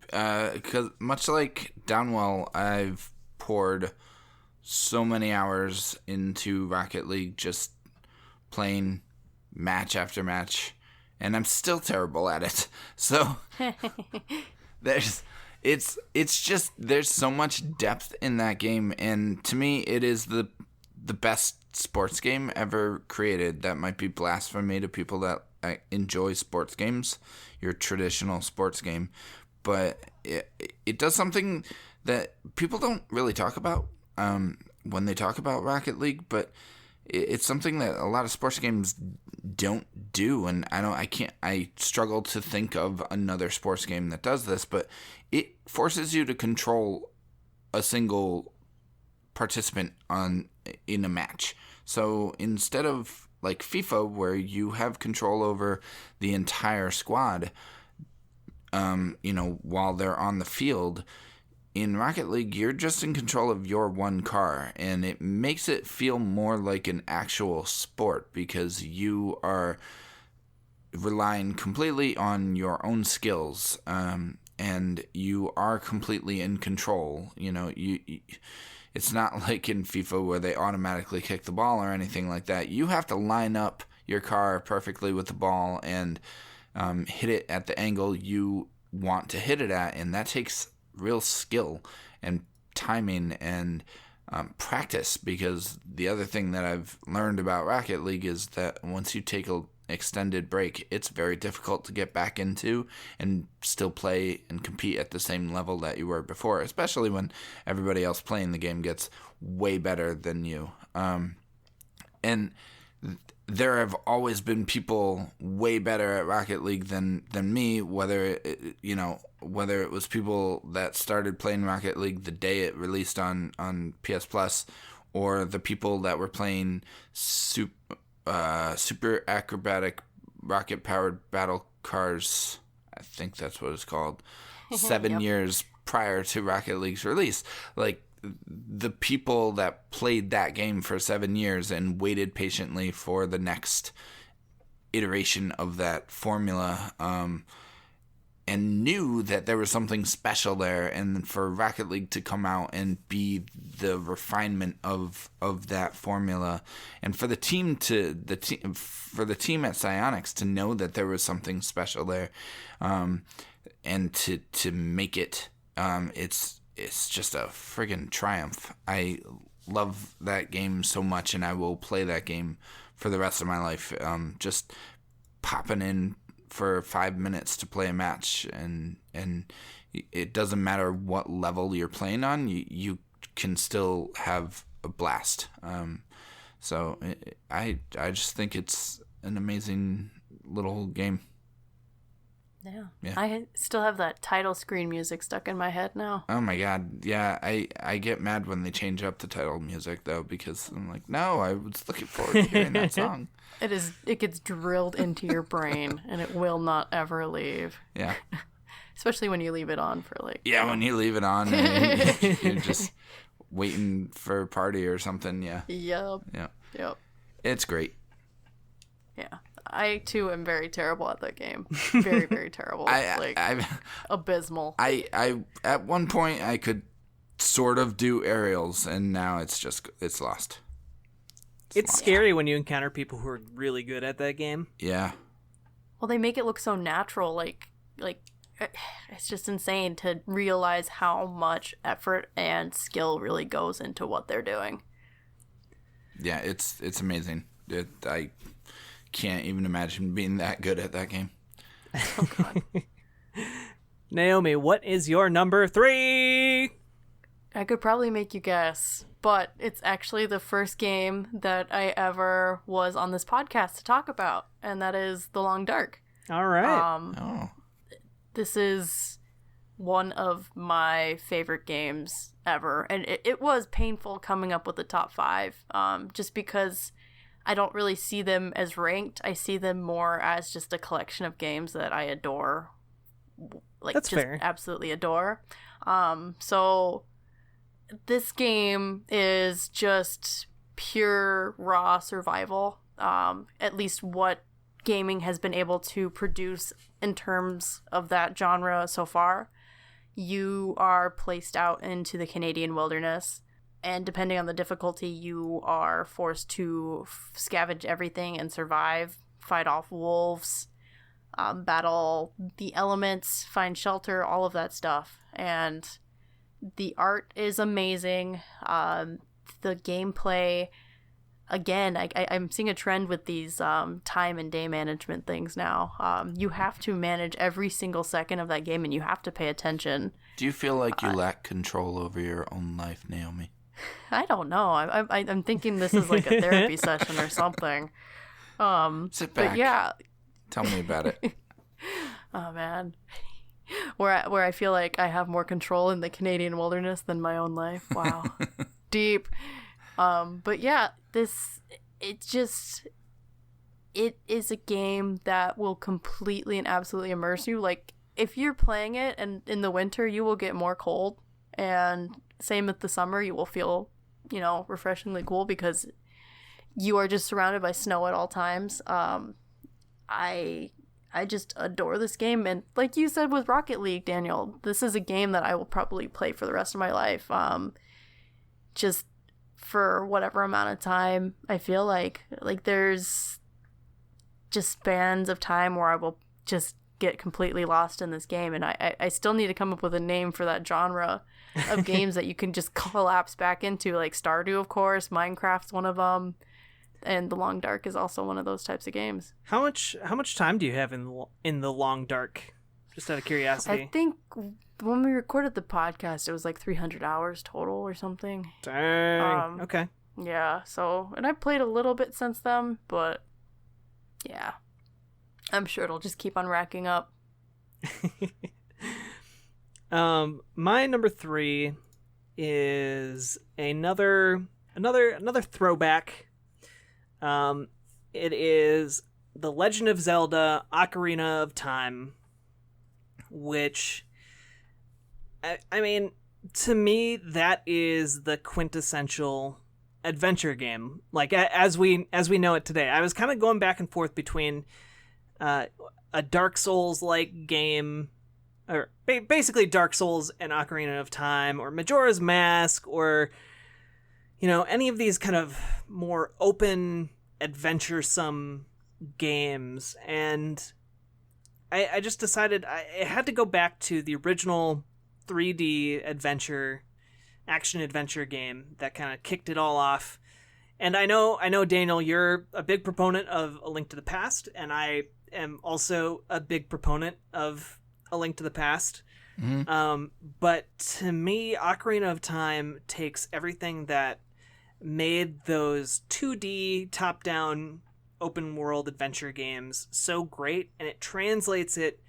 Because much like Downwell, I've poured so many hours into Rocket League, just playing match after match, and I'm still terrible at it. So there's so much depth in that game, and to me, it is the best sports game ever created. That might be blasphemy to people that enjoy sports games, your traditional sports game, but it does something that people don't really talk about when they talk about Rocket League, but it's something that a lot of sports games don't do, and I struggle to think of another sports game that does this, but it forces you to control a single participant in a match. So instead of like FIFA, where you have control over the entire squad, while they're on the field, in Rocket League, you're just in control of your one car, and it makes it feel more like an actual sport because you are relying completely on your own skills, and you are completely in control. It's not like in FIFA where they automatically kick the ball or anything like that. You have to line up your car perfectly with the ball and hit it at the angle you want to hit it at, and that takes real skill and timing and practice, because the other thing that I've learned about Rocket League is that once you take an extended break, it's very difficult to get back into and still play and compete at the same level that you were before, especially when everybody else playing the game gets way better than you. And there have always been people way better at Rocket League than me, whether it was people that started playing Rocket League the day it released on PS Plus, or the people that were playing super acrobatic rocket powered battle cars, I think that's what it's called, 7 years prior to Rocket League's release. Like, the people that played that game for 7 years and waited patiently for the next iteration of that formula, and knew that there was something special there, and for Rocket League to come out and be the refinement of that formula, and for the team at Psyonix to know that there was something special there, and to make it, it's just a friggin' triumph. I love that game so much, and I will play that game for the rest of my life. Just popping in for 5 minutes to play a match, and it doesn't matter what level you're playing on, you can still have a blast. So I just think it's an amazing little game. Yeah. I still have that title screen music stuck in my head now. Oh my god, yeah. I get mad when they change up the title music, though, because I'm like, no, I was looking forward to hearing that song. It gets drilled into your brain, and it will not ever leave. Yeah. Especially when you leave it on for when you leave it on, and you're just waiting for a party or something. Yeah. Yep. It's great. Yeah. I, too, am very terrible at that game. Very, very terrible. Abysmal. I at one point, I could sort of do aerials, and now it's lost. It's scary when you encounter people who are really good at that game. Yeah. Well, they make it look so natural. Like it's just insane to realize how much effort and skill really goes into what they're doing. Yeah, it's amazing. I can't even imagine being that good at that game. Oh, God. Naomi, what is your number 3? I could probably make you guess, but it's actually the first game that I ever was on this podcast to talk about, and that is The Long Dark. All right. This is one of my favorite games ever, and it was painful coming up with the top 5, just because I don't really see them as ranked. I see them more as just a collection of games that I adore. That's just fair. Absolutely adore. So this game is just pure raw survival. At least what gaming has been able to produce in terms of that genre so far. You are placed out into the Canadian wilderness, and depending on the difficulty, you are forced to scavenge everything and survive, fight off wolves, battle the elements, find shelter, all of that stuff. And the art is amazing. The gameplay, again, I'm seeing a trend with these time and day management things now. You have to manage every single second of that game, and you have to pay attention. Do you feel like you lack control over your own life, Naomi? I don't know. I'm thinking this is like a therapy session or something. Sit back. But yeah. Tell me about it. Oh, man. Where I feel like I have more control in the Canadian wilderness than my own life. Wow. Deep. But yeah, it is a game that will completely and absolutely immerse you. Like, if you're playing it and in the winter, you will get more cold, and same with the summer, you will feel, refreshingly cool because you are just surrounded by snow at all times. I just adore this game, and like you said with Rocket League, Daniel, this is a game that I will probably play for the rest of my life. Just for whatever amount of time. I feel like there's just spans of time where I will just get completely lost in this game. And I still need to come up with a name for that genre of games that you can just collapse back into, like Stardew, of course. Minecraft's one of them. And The Long Dark is also one of those types of games. How much time do you have in the Long Dark? Just out of curiosity. I think when we recorded the podcast, it was like 300 hours total or something. Dang. Okay. Yeah. So, and I played a little bit since then, but yeah, I'm sure it'll just keep on racking up. My number 3 is another throwback. It is The Legend of Zelda: Ocarina of Time, which, I mean, to me, that is the quintessential adventure game. Like, as we know it today. I was kind of going back and forth between a Dark Souls-like game, or basically Dark Souls and Ocarina of Time, or Majora's Mask, or, you know, any of these kind of more open, adventuresome games. And I just decided I had to go back to the original 3D action adventure game that kind of kicked it all off. And I know, Daniel, you're a big proponent of A Link to the Past, and I am also a big proponent of A Link to the Past. Mm-hmm. But to me, Ocarina of Time takes everything that made those 2D top-down open world adventure games so great, and it translates it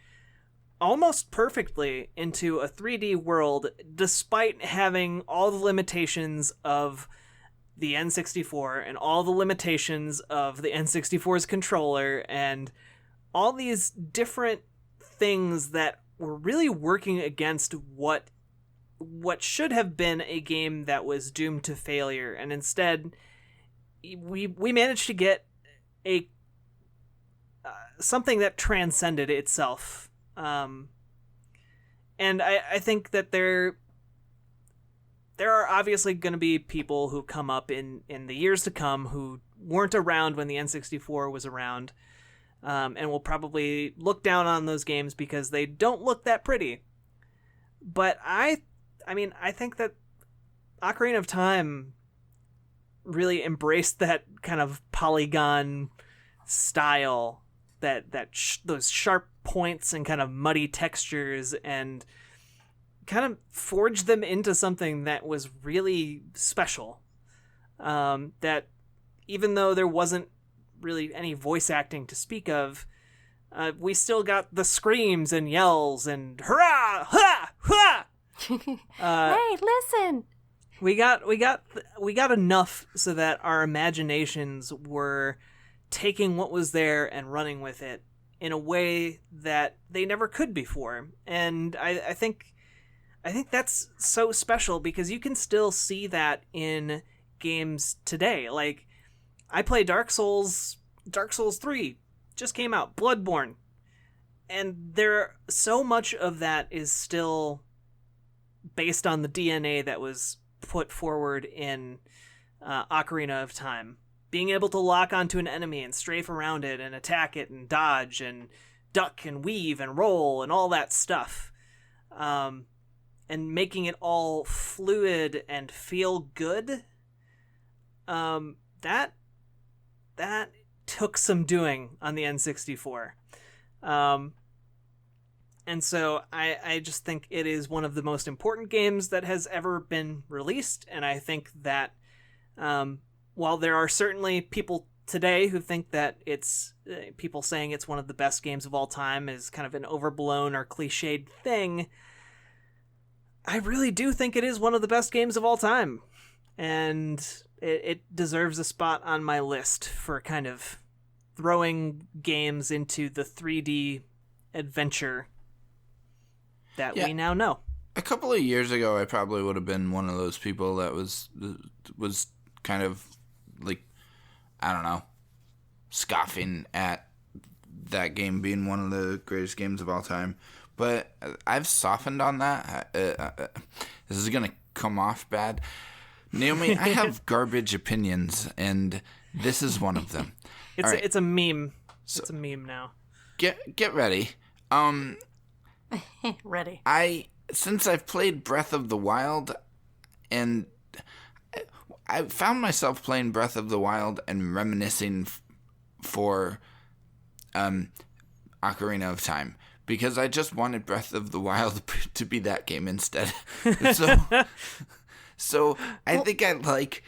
almost perfectly into a 3D world, despite having all the limitations of the N64 and all the limitations of the N64's controller and all these different things that were really working against what should have been a game that was doomed to failure. And instead, we managed to get a something that transcended itself. And I think that there are obviously going to be people who come up in the years to come who weren't around when the N64 was around, and will probably look down on those games because they don't look that pretty. But I think that Ocarina of Time really embraced that kind of polygon style, those sharp points and kind of muddy textures, and kind of forged them into something that was really special. That even though there wasn't really any voice acting to speak of, we still got the screams and yells and hurrah, ha, ha. Hey, listen! We got enough so that our imaginations were taking what was there and running with it in a way that they never could before. And I think that's so special because you can still see that in games today. Like, I play Dark Souls 3 just came out, Bloodborne, and so much of that is still based on the DNA that was put forward in Ocarina of Time. Being able to lock onto an enemy and strafe around it and attack it and dodge and duck and weave and roll and all that stuff. And making it all fluid and feel good. That took some doing on the N64. And so I just think it is one of the most important games that has ever been released. And I think that while there are certainly people today who think that it's people saying it's one of the best games of all time is kind of an overblown or cliched thing, I really do think it is one of the best games of all time. And it deserves a spot on my list for kind of throwing games into the 3D adventure that we now know. A couple of years ago, I probably would have been one of those people that was kind of like, I don't know, scoffing at that game being one of the greatest games of all time. But I've softened on that. This is going to come off bad. Naomi, I have garbage opinions, and this is one of them. It's a meme. It's a meme now. Get ready. Ready. Since I've played Breath of the Wild, and I found myself playing Breath of the Wild and reminiscing for Ocarina of Time, because I just wanted Breath of the Wild to be that game instead. So I think I like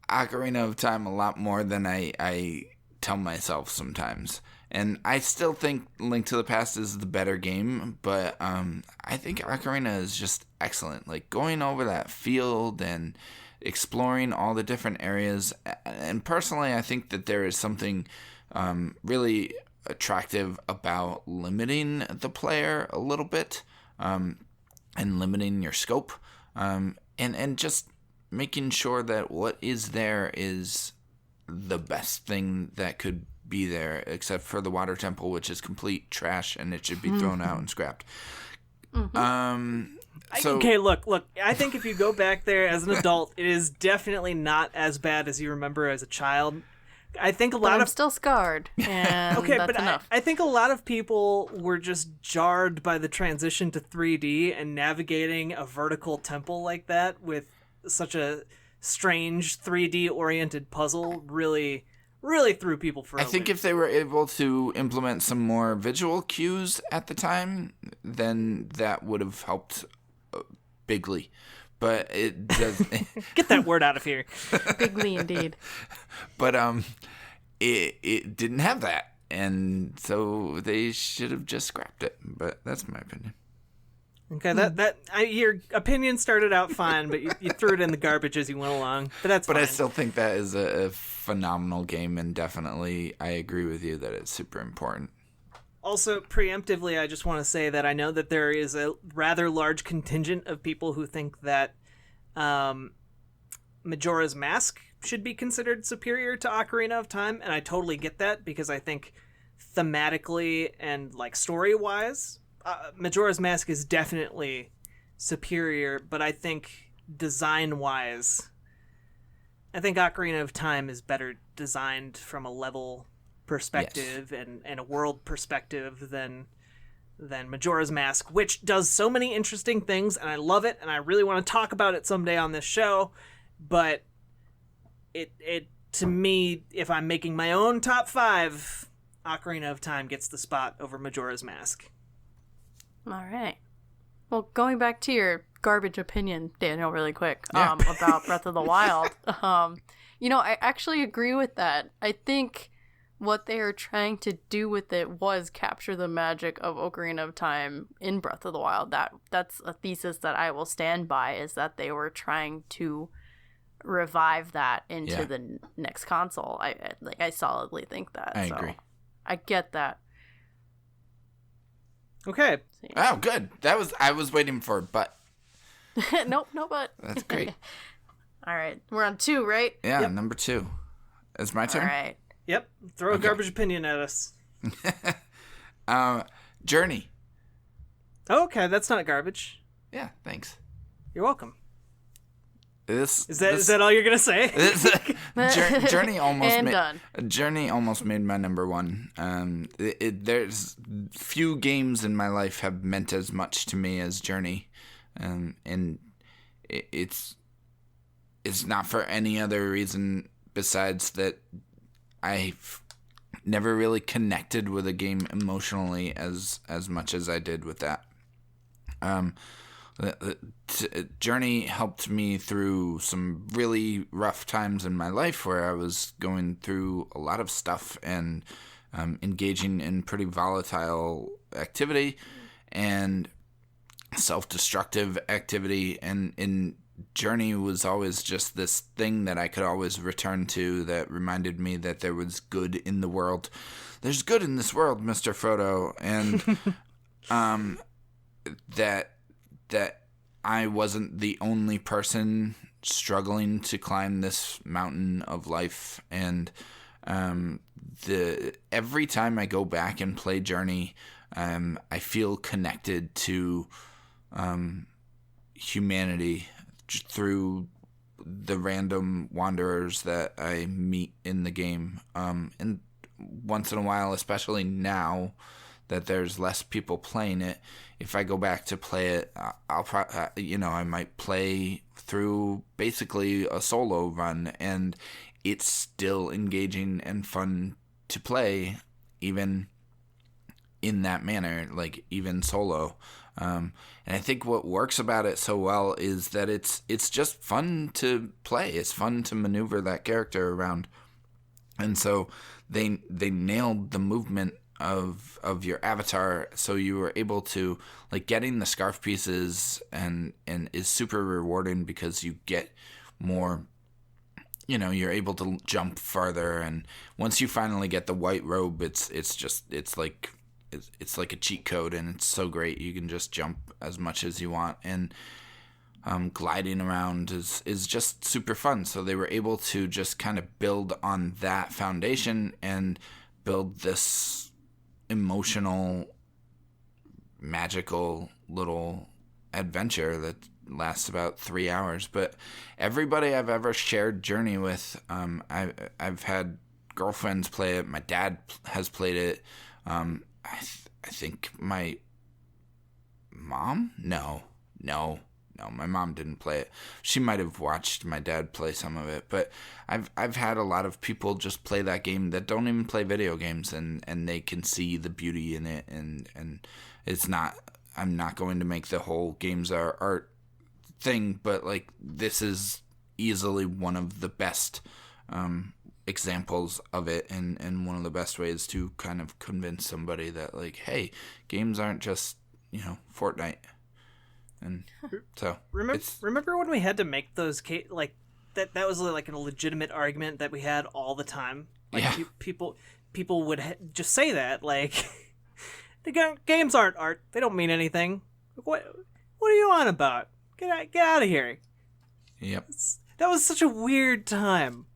Ocarina of Time a lot more than I tell myself sometimes. And I still think Link to the Past is the better game, but I think Ocarina is just excellent. Like, going over that field and exploring all the different areas. And personally, I think that there is something really attractive about limiting the player a little bit, and limiting your scope, and just making sure that what is there is the best thing that could be there, except for the water temple, which is complete trash and it should be thrown out and scrapped. Okay, look. I think if you go back there as an adult, it is definitely not as bad as you remember as a child. I think I'm still scarred, and okay, that's but enough. I think a lot of people were just jarred by the transition to 3D and navigating a vertical temple like that with such a strange 3D oriented puzzle really threw people for a I think loop. if they were able to implement some more visual cues at the time, then that would have helped bigly. But it does. Get that word out of here. Bigly indeed. But it didn't have that, and so they should have just scrapped it. But that's my opinion. Okay, your opinion started out fine, but you threw it in the garbage as you went along. But that's fine. I still think that is a phenomenal game, and definitely I agree with you that it's super important. Also, preemptively, I just want to say that I know that there is a rather large contingent of people who think that Majora's Mask should be considered superior to Ocarina of Time, and I totally get that, because I think thematically and like story-wise, Majora's Mask is definitely superior, but I think design-wise, I think Ocarina of Time is better designed from a level perspective, yes, and a world perspective than Majora's Mask, which does so many interesting things, and I love it, and I really want to talk about it someday on this show, but it to me, if I'm making my own top 5, Ocarina of Time gets the spot over Majora's Mask. All right. Well, going back to your garbage opinion, Daniel, really quick, yeah. About Breath of the Wild, I actually agree with that. I think what they are trying to do with it was capture the magic of Ocarina of Time in Breath of the Wild. That's a thesis that I will stand by, is that they were trying to revive that into the next console. I solidly think that. I agree. I get that. Okay. Oh, good. I was waiting for a but. Nope, no but. That's great. All right. We're on 2, right? Yeah, yep. Number 2. It's my turn? All right. Yep. Throw a garbage opinion at us. Journey. Okay, that's not garbage. Yeah, thanks. You're welcome. Is that all you're gonna say? Journey almost and done. Journey almost made my number 1. There's few games in my life have meant as much to me as Journey, and it's not for any other reason besides that I've never really connected with a game emotionally as much as I did with that. Journey helped me through some really rough times in my life where I was going through a lot of stuff and engaging in pretty volatile activity and self-destructive activity, and in Journey was always just this thing that I could always return to that reminded me that there was good in the world. There's good in this world, Mr. Frodo, and that I wasn't the only person struggling to climb this mountain of life. And every time I go back and play Journey, I feel connected to humanity through the random wanderers that I meet in the game. And once in a while, especially now that there's less people playing it. If I go back to play it, I might play through basically a solo run, and it's still engaging and fun to play, even in that manner, like even solo. And I think what works about it so well is that it's just fun to play. It's fun to maneuver that character around. And so they nailed the movement of your avatar, so you were able to, like, getting the scarf pieces and is super rewarding because you get more, you're able to jump farther, and once you finally get the white robe, it's like a cheat code, and it's so great. You can just jump as much as you want, and gliding around is just super fun. So they were able to just kind of build on that foundation and build this emotional, magical little adventure that lasts about 3 hours. But everybody I've ever shared Journey with, I've had girlfriends play it. My dad has played it. I think my mom? No, my mom didn't play it. She might have watched my dad play some of it, but I've had a lot of people just play that game that don't even play video games, and they can see the beauty in it, and it's not, I'm not going to make the whole games are art thing, but like, this is easily one of the best examples of it, and one of the best ways to kind of convince somebody that, like, hey, games aren't just, Fortnite. And so remember when we had to make those like that was like a legitimate argument that we had all the time. Like, yeah. people would just say that, like, the games aren't art. They don't mean anything. What are you on about? Get out of here. Yep. That was such a weird time.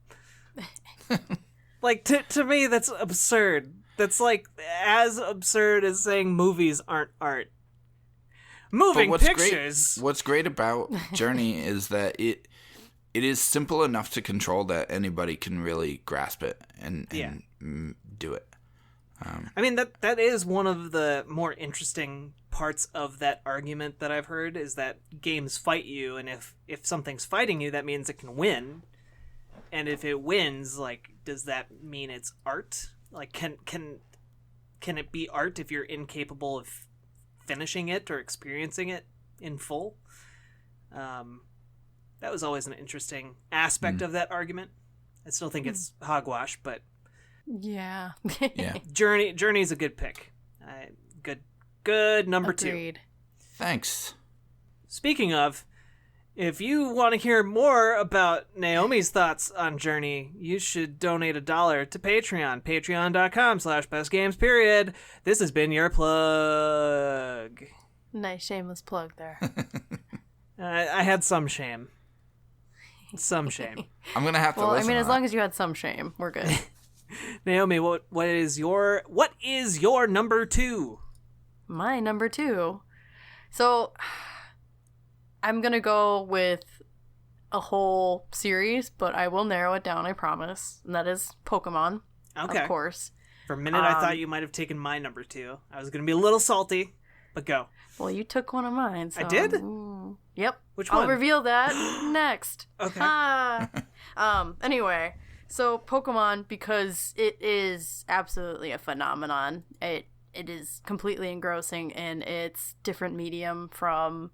Like, to me, that's absurd. That's like as absurd as saying movies aren't art. Moving pictures. What's great about Journey is that it is simple enough to control that anybody can really grasp it and do it. I mean, that is one of the more interesting parts of that argument that I've heard, is that games fight you, and if something's fighting you, that means it can win. And if it wins, like, does that mean it's art? Like, can it be art if you're incapable of finishing it or experiencing it in full? That was always an interesting aspect of that argument. I still think it's hogwash, but yeah. Journey's a good pick. Good number Agreed. 2. Thanks. Speaking of, if you want to hear more about Naomi's thoughts on Journey, you should donate $1 to Patreon. Patreon.com/bestgamesperiod. This has been your plug. Nice shameless plug there. I had some shame. Some shame. I'm going to have to well, I listen mean, to as that. long as you had some shame, we're good. Naomi, what is your number 2? My number 2. So, I'm going to go with a whole series, but I will narrow it down, I promise. And that is Pokemon, Okay. of course. For a minute, I thought you might have taken my number 2. I was going to be a little salty, but go. Well, you took one of mine. So, I did? Yep. Which one? I'll reveal that next. Okay. Anyway, so Pokemon, because it is absolutely a phenomenon. It is completely engrossing in its different medium, from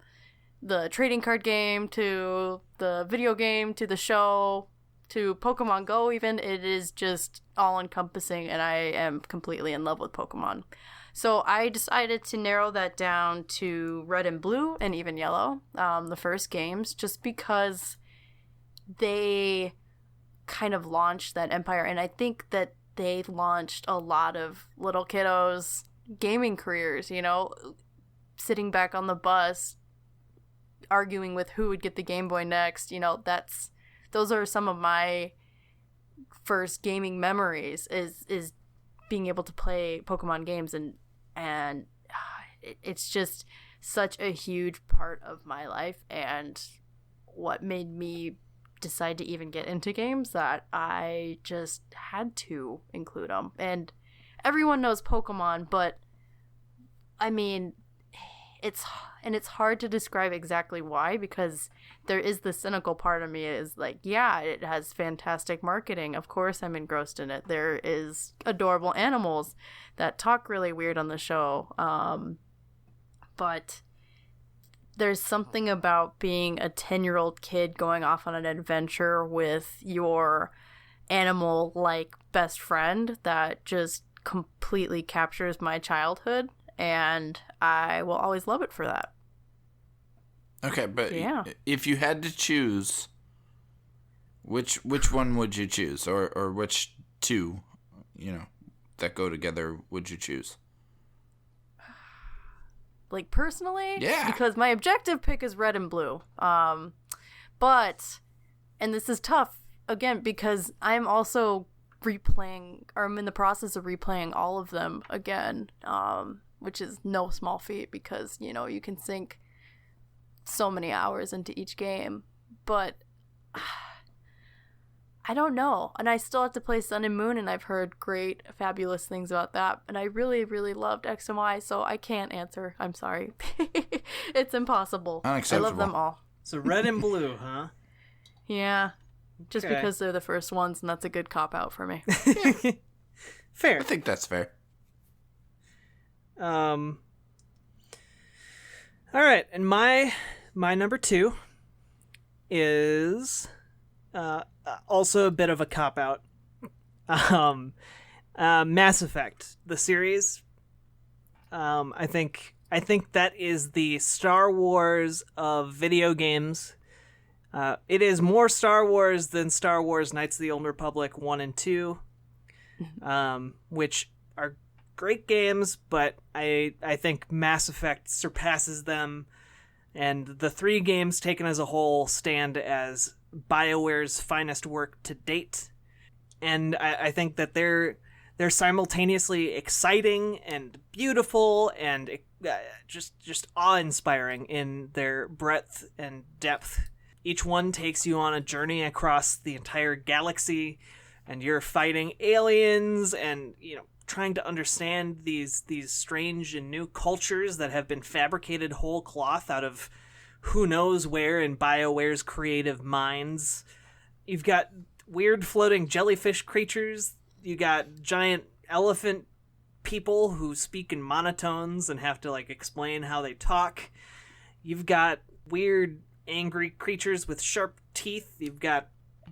the trading card game to the video game to the show to Pokemon Go even. It is just all encompassing, and I am completely in love with Pokemon. So I decided to narrow that down to Red and Blue and even Yellow, the first games, just because they kind of launched that empire. And I think that they launched a lot of little kiddos' gaming careers, sitting back on the bus, arguing with who would get the Game Boy next. Those are some of my first gaming memories, is being able to play Pokemon games, and it's just such a huge part of my life, and what made me decide to even get into games, that I just had to include them. And everyone knows Pokemon, but I mean, it's hard to describe exactly why, because there is the cynical part of me is like, yeah, it has fantastic marketing. Of course I'm engrossed in it. There is adorable animals that talk really weird on the show. But there's something about being a 10-year-old kid going off on an adventure with your animal-like best friend that just completely captures my childhood, and I will always love it for that. Okay, but yeah. If you had to choose, which one would you choose, or which two, that go together would you choose? Like, personally? Yeah. Because my objective pick is red and blue. But, and this is tough, again, because I'm also replaying, or I'm in the process of replaying all of them again, which is no small feat because, you can sink so many hours into each game. But I don't know. And I still have to play Sun and Moon, and I've heard great, fabulous things about that. And I really, really loved X and Y, so I can't answer. I'm sorry. It's impossible. Unacceptable. I love them all. So red and blue, huh? Yeah. Just Okay. because they're the first ones, and that's a good cop-out for me. Fair. I think that's fair. All right, and my number 2 is also a bit of a cop-out. Mass Effect, the series. I think that is the Star Wars of video games. It is more Star Wars than Star Wars Knights of the Old Republic 1 and 2, which are great games, but I think Mass Effect surpasses them, and the 3 games taken as a whole stand as BioWare's finest work to date. And I think that they're simultaneously exciting and beautiful and just awe-inspiring in their breadth and depth. Each one takes you on a journey across the entire galaxy, and you're fighting aliens and, trying to understand these strange and new cultures that have been fabricated whole cloth out of who knows where in BioWare's creative minds. You've got weird floating jellyfish creatures. You got giant elephant people who speak in monotones and have to explain how they talk. You've got weird angry creatures with sharp teeth. You've got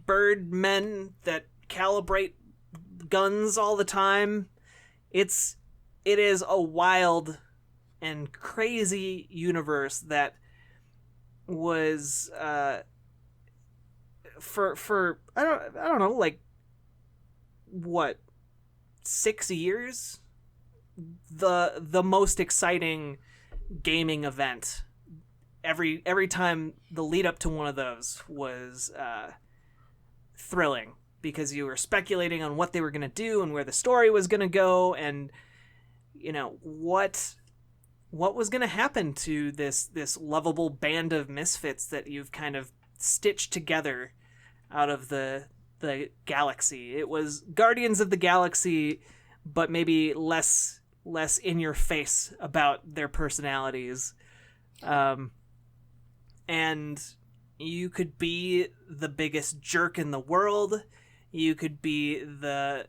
bird men that calibrate guns all the time. It is a wild and crazy universe that was for I don't know, what, 6 years, the most exciting gaming event. Every time the lead up to one of those was thrilling, because you were speculating on what they were going to do and where the story was going to go, and what was going to happen to this lovable band of misfits that you've kind of stitched together out of the galaxy. It was Guardians of the Galaxy, but maybe less in your face about their personalities. And you could be the biggest jerk in the world. You could be the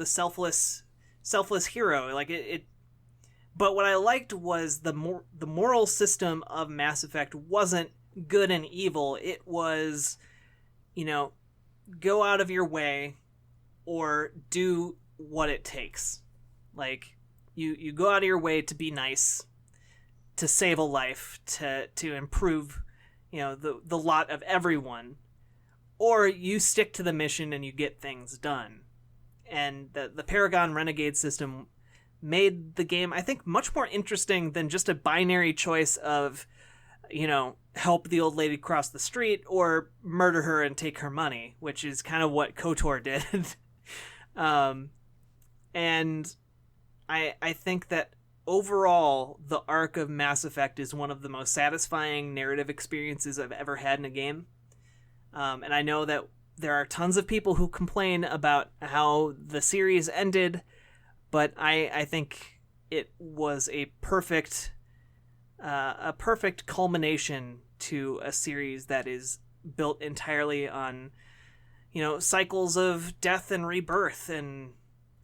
selfless hero. But what I liked was the moral system of Mass Effect wasn't good and evil. It was, go out of your way or do what it takes. You go out of your way to be nice, to save a life, to improve, the lot of everyone, or you stick to the mission and you get things done. And the Paragon Renegade system made the game, I think, much more interesting than just a binary choice of, help the old lady cross the street or murder her and take her money, which is kind of what KOTOR did. And I think that overall, the arc of Mass Effect is one of the most satisfying narrative experiences I've ever had in a game. And I know that there are tons of people who complain about how the series ended, but I think it was a perfect culmination to a series that is built entirely on, cycles of death and rebirth, and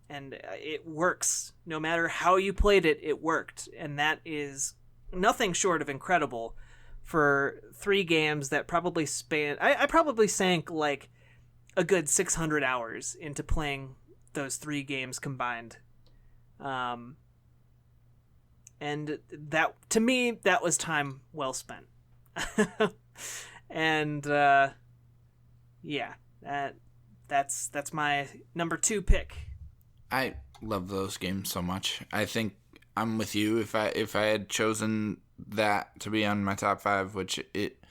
it works. No matter how you played it, it worked, and that is nothing short of incredible for 3 games that probably span. I probably sank like a good 600 hours into playing those 3 games combined. And that, to me, that was time well spent. And yeah, that's my number 2 pick. I love those games so much. I think I'm with you. If I had chosen that to be on my top 5, which it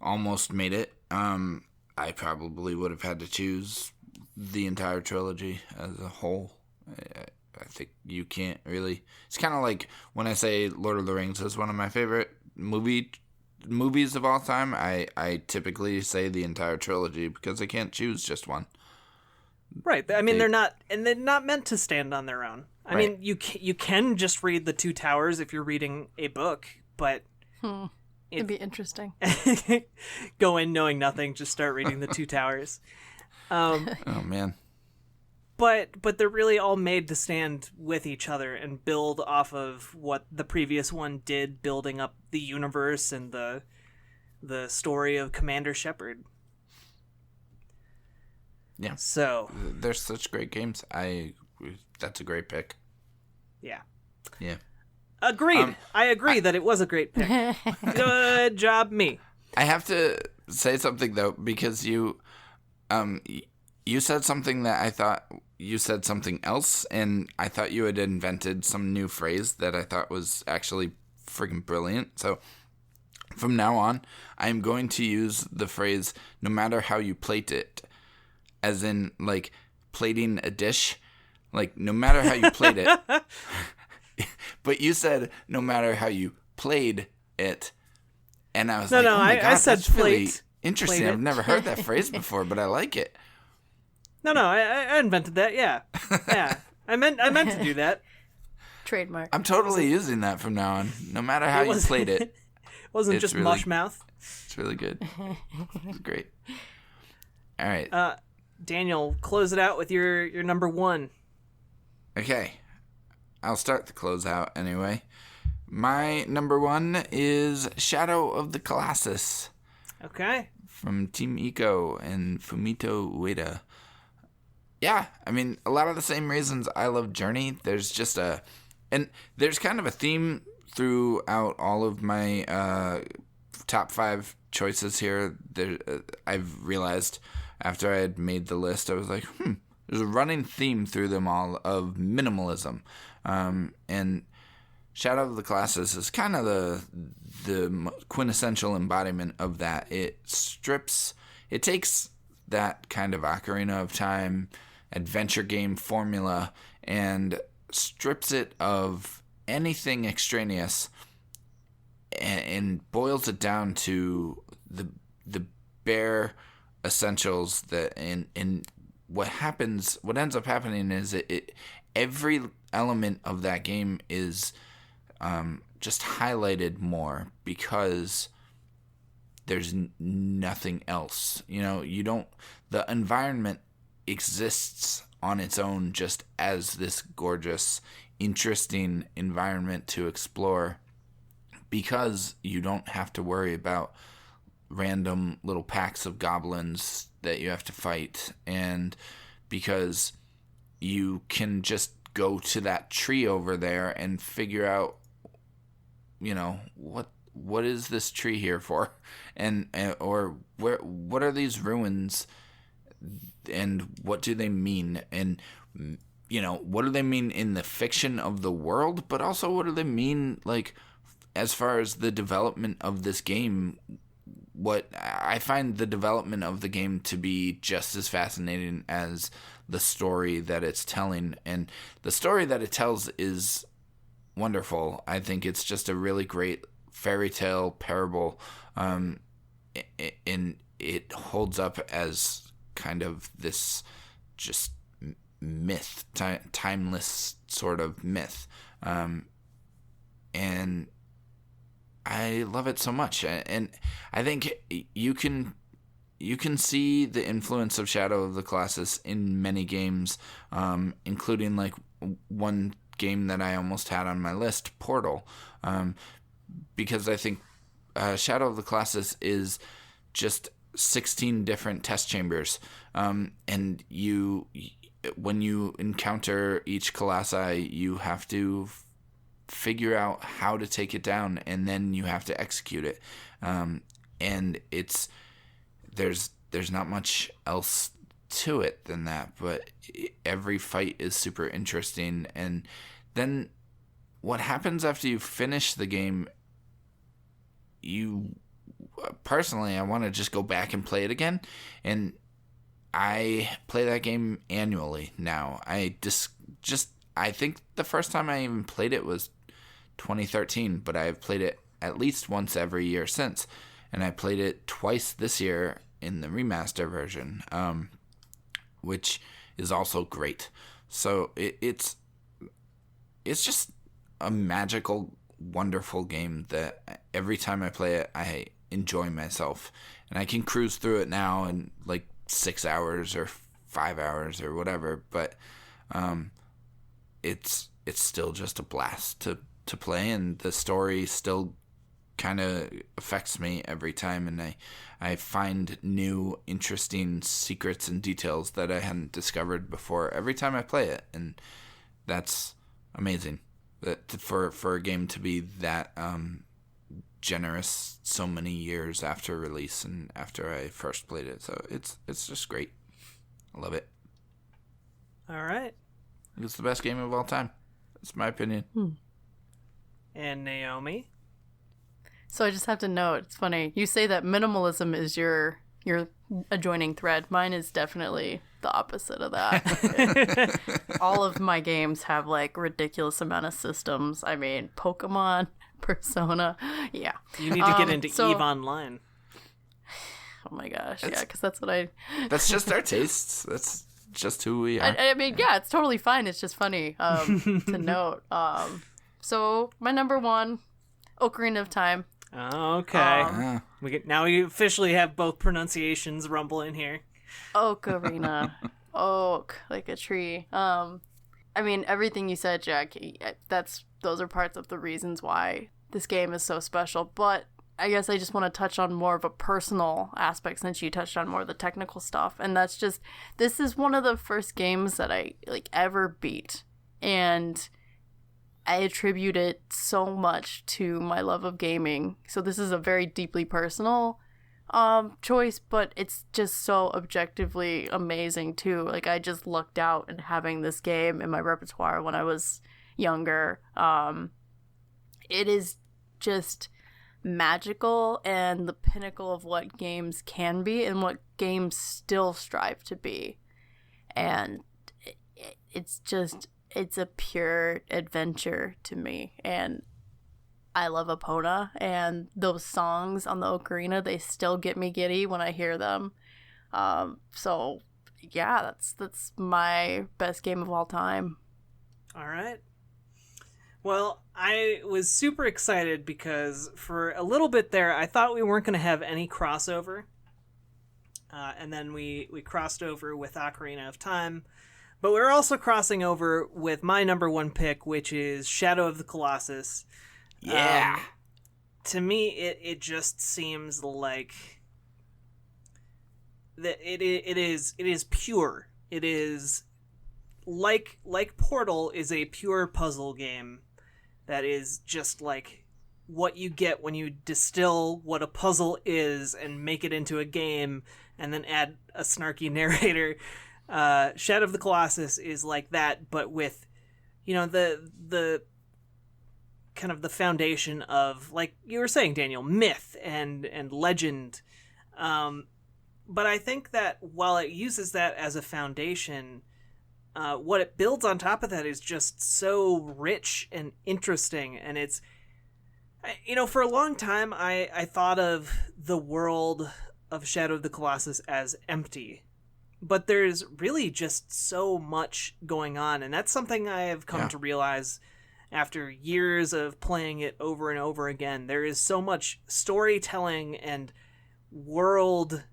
almost made it, I probably would have had to choose the entire trilogy as a whole. I think you can't really. It's kind of like when I say Lord of the Rings is one of my favorite movies of all time. I typically say the entire trilogy because I can't choose just one. Right. I mean, they're not meant to stand on their own. I mean, you can just read The Two Towers if you're reading a book, but it'd be interesting. Go in knowing nothing, just start reading The Two Towers. Oh man. But they're really all made to stand with each other and build off of what the previous one did, building up the universe and the story of Commander Shepard. Yeah. So they're such great games. That's a great pick. Yeah. Yeah. Agreed. I agree that it was a great pick. Good job, me. I have to say something though, because you said something that I thought you said something else, and I thought you had invented some new phrase that I thought was actually freaking brilliant. So from now on, I am going to use the phrase "no matter how you plate it," as in like plating a dish. Like no matter how you plate it. But you said no matter how you played it, and I was like, "Oh my God, I said that's really plate. interesting. Plate I've never heard that phrase before, but I like it." No, I invented that. Yeah. I meant to do that. Trademark. I'm totally using that from now on. No matter how you played it. It wasn't just really, mush mouth. It's really good. It's great. All right. Daniel, close it out with your number 1. Okay. I'll start the closeout anyway. My number 1 is Shadow of the Colossus. Okay. From Team Ico and Fumito Ueda. Yeah, I mean, a lot of the same reasons I love Journey. There's just there's kind of a theme throughout all of my top 5 choices here. I've realized after I had made the list, I was like, there's a running theme through them all of minimalism. And Shadow of the Colossus is kind of the quintessential embodiment of that. It takes that kind of Ocarina of Time adventure game formula and strips it of anything extraneous and boils it down to the bare essentials that and what ends up happening is every element of that game is just highlighted more because there's nothing else. The environment exists on its own just as this gorgeous, interesting environment to explore because you don't have to worry about random little packs of goblins that you have to fight, and because you can just go to that tree over there and figure out, what is this tree here for, or what are these ruins, and what do they mean, and what do they mean in the fiction of the world, but also what do they mean like as far as the development of this game. What I find the development of the game to be just as fascinating as the story that it's telling, and the story that it tells is wonderful. I think it's just a really great fairy tale parable, and it holds up as kind of this just myth, timeless sort of myth. And I love it so much. And I think you can see the influence of Shadow of the Colossus in many games, including like one game that I almost had on my list, Portal, because I think Shadow of the Colossus is just 16 different test chambers, and when you encounter each colossi, you have to figure out how to take it down, and then you have to execute it. And there's not much else to it than that, but every fight is super interesting. And then what happens after you finish the game, personally, I want to just go back and play it again. And I play that game annually now. I think the first time I even played it was 2013, but I've played it at least once every year since. And I played it twice this year in the remaster version, which is also great. So it's just a magical, wonderful game that every time I play it, I enjoy myself. And I can cruise through it now in like 6 hours or 5 hours or whatever, but it's still just a blast to play, and the story still kind of affects me every time, and I find new interesting secrets and details that I hadn't discovered before every time I play it, and that's amazing. That for a game to be that generous so many years after release and after I first played it, so it's just great. I love it. All right. It's the best game of all time. That's my opinion. And Naomi? So I just have to note, it's funny, you say that minimalism is your adjoining thread. Mine is definitely the opposite of that. All of my games have like ridiculous amount of systems. I mean, Pokemon, Persona, yeah. You need to get into EVE Online. Oh my gosh, yeah, because that's what That's just our tastes. That's just who we are. I mean, yeah, it's totally fine. It's just funny to note. So my number one, Ocarina of Time. Okay. Now we officially have both pronunciations rumble in here. Ocarina. Oak, like a tree. I mean, everything you said, Jack, those are parts of the reasons why this game is so special. But I guess I just want to touch on more of a personal aspect, since you touched on more of the technical stuff. And that's just, this is one of the first games that I ever beat. And I attribute it so much to my love of gaming. So this is a very deeply personal choice, but it's just so objectively amazing too. Like, I just lucked out in having this game in my repertoire when I was younger. It is just magical and the pinnacle of what games can be and what games still strive to be. And it's a pure adventure to me. And I love Epona, and those songs on the Ocarina, they still get me giddy when I hear them. So yeah, that's my best game of all time. All right. Well, I was super excited because for a little bit there, I thought we weren't going to have any crossover. And then we crossed over with Ocarina of Time. But we're also crossing over with my number one pick, which is Shadow of the Colossus. Yeah. To me, it just seems like that it is pure. It is like Portal is a pure puzzle game that is just like what you get when you distill what a puzzle is and make it into a game and then add a snarky narrator. Shadow of the Colossus is like that, but with, the kind of the foundation of, like you were saying, Daniel, myth and legend. But I think that while it uses that as a foundation, what it builds on top of that is just so rich and interesting. And it's, for a long time, I thought of the world of Shadow of the Colossus as empty. but there's really just so much going on, and that's something I have come to realize after years of playing it over and over again. There is so much storytelling and world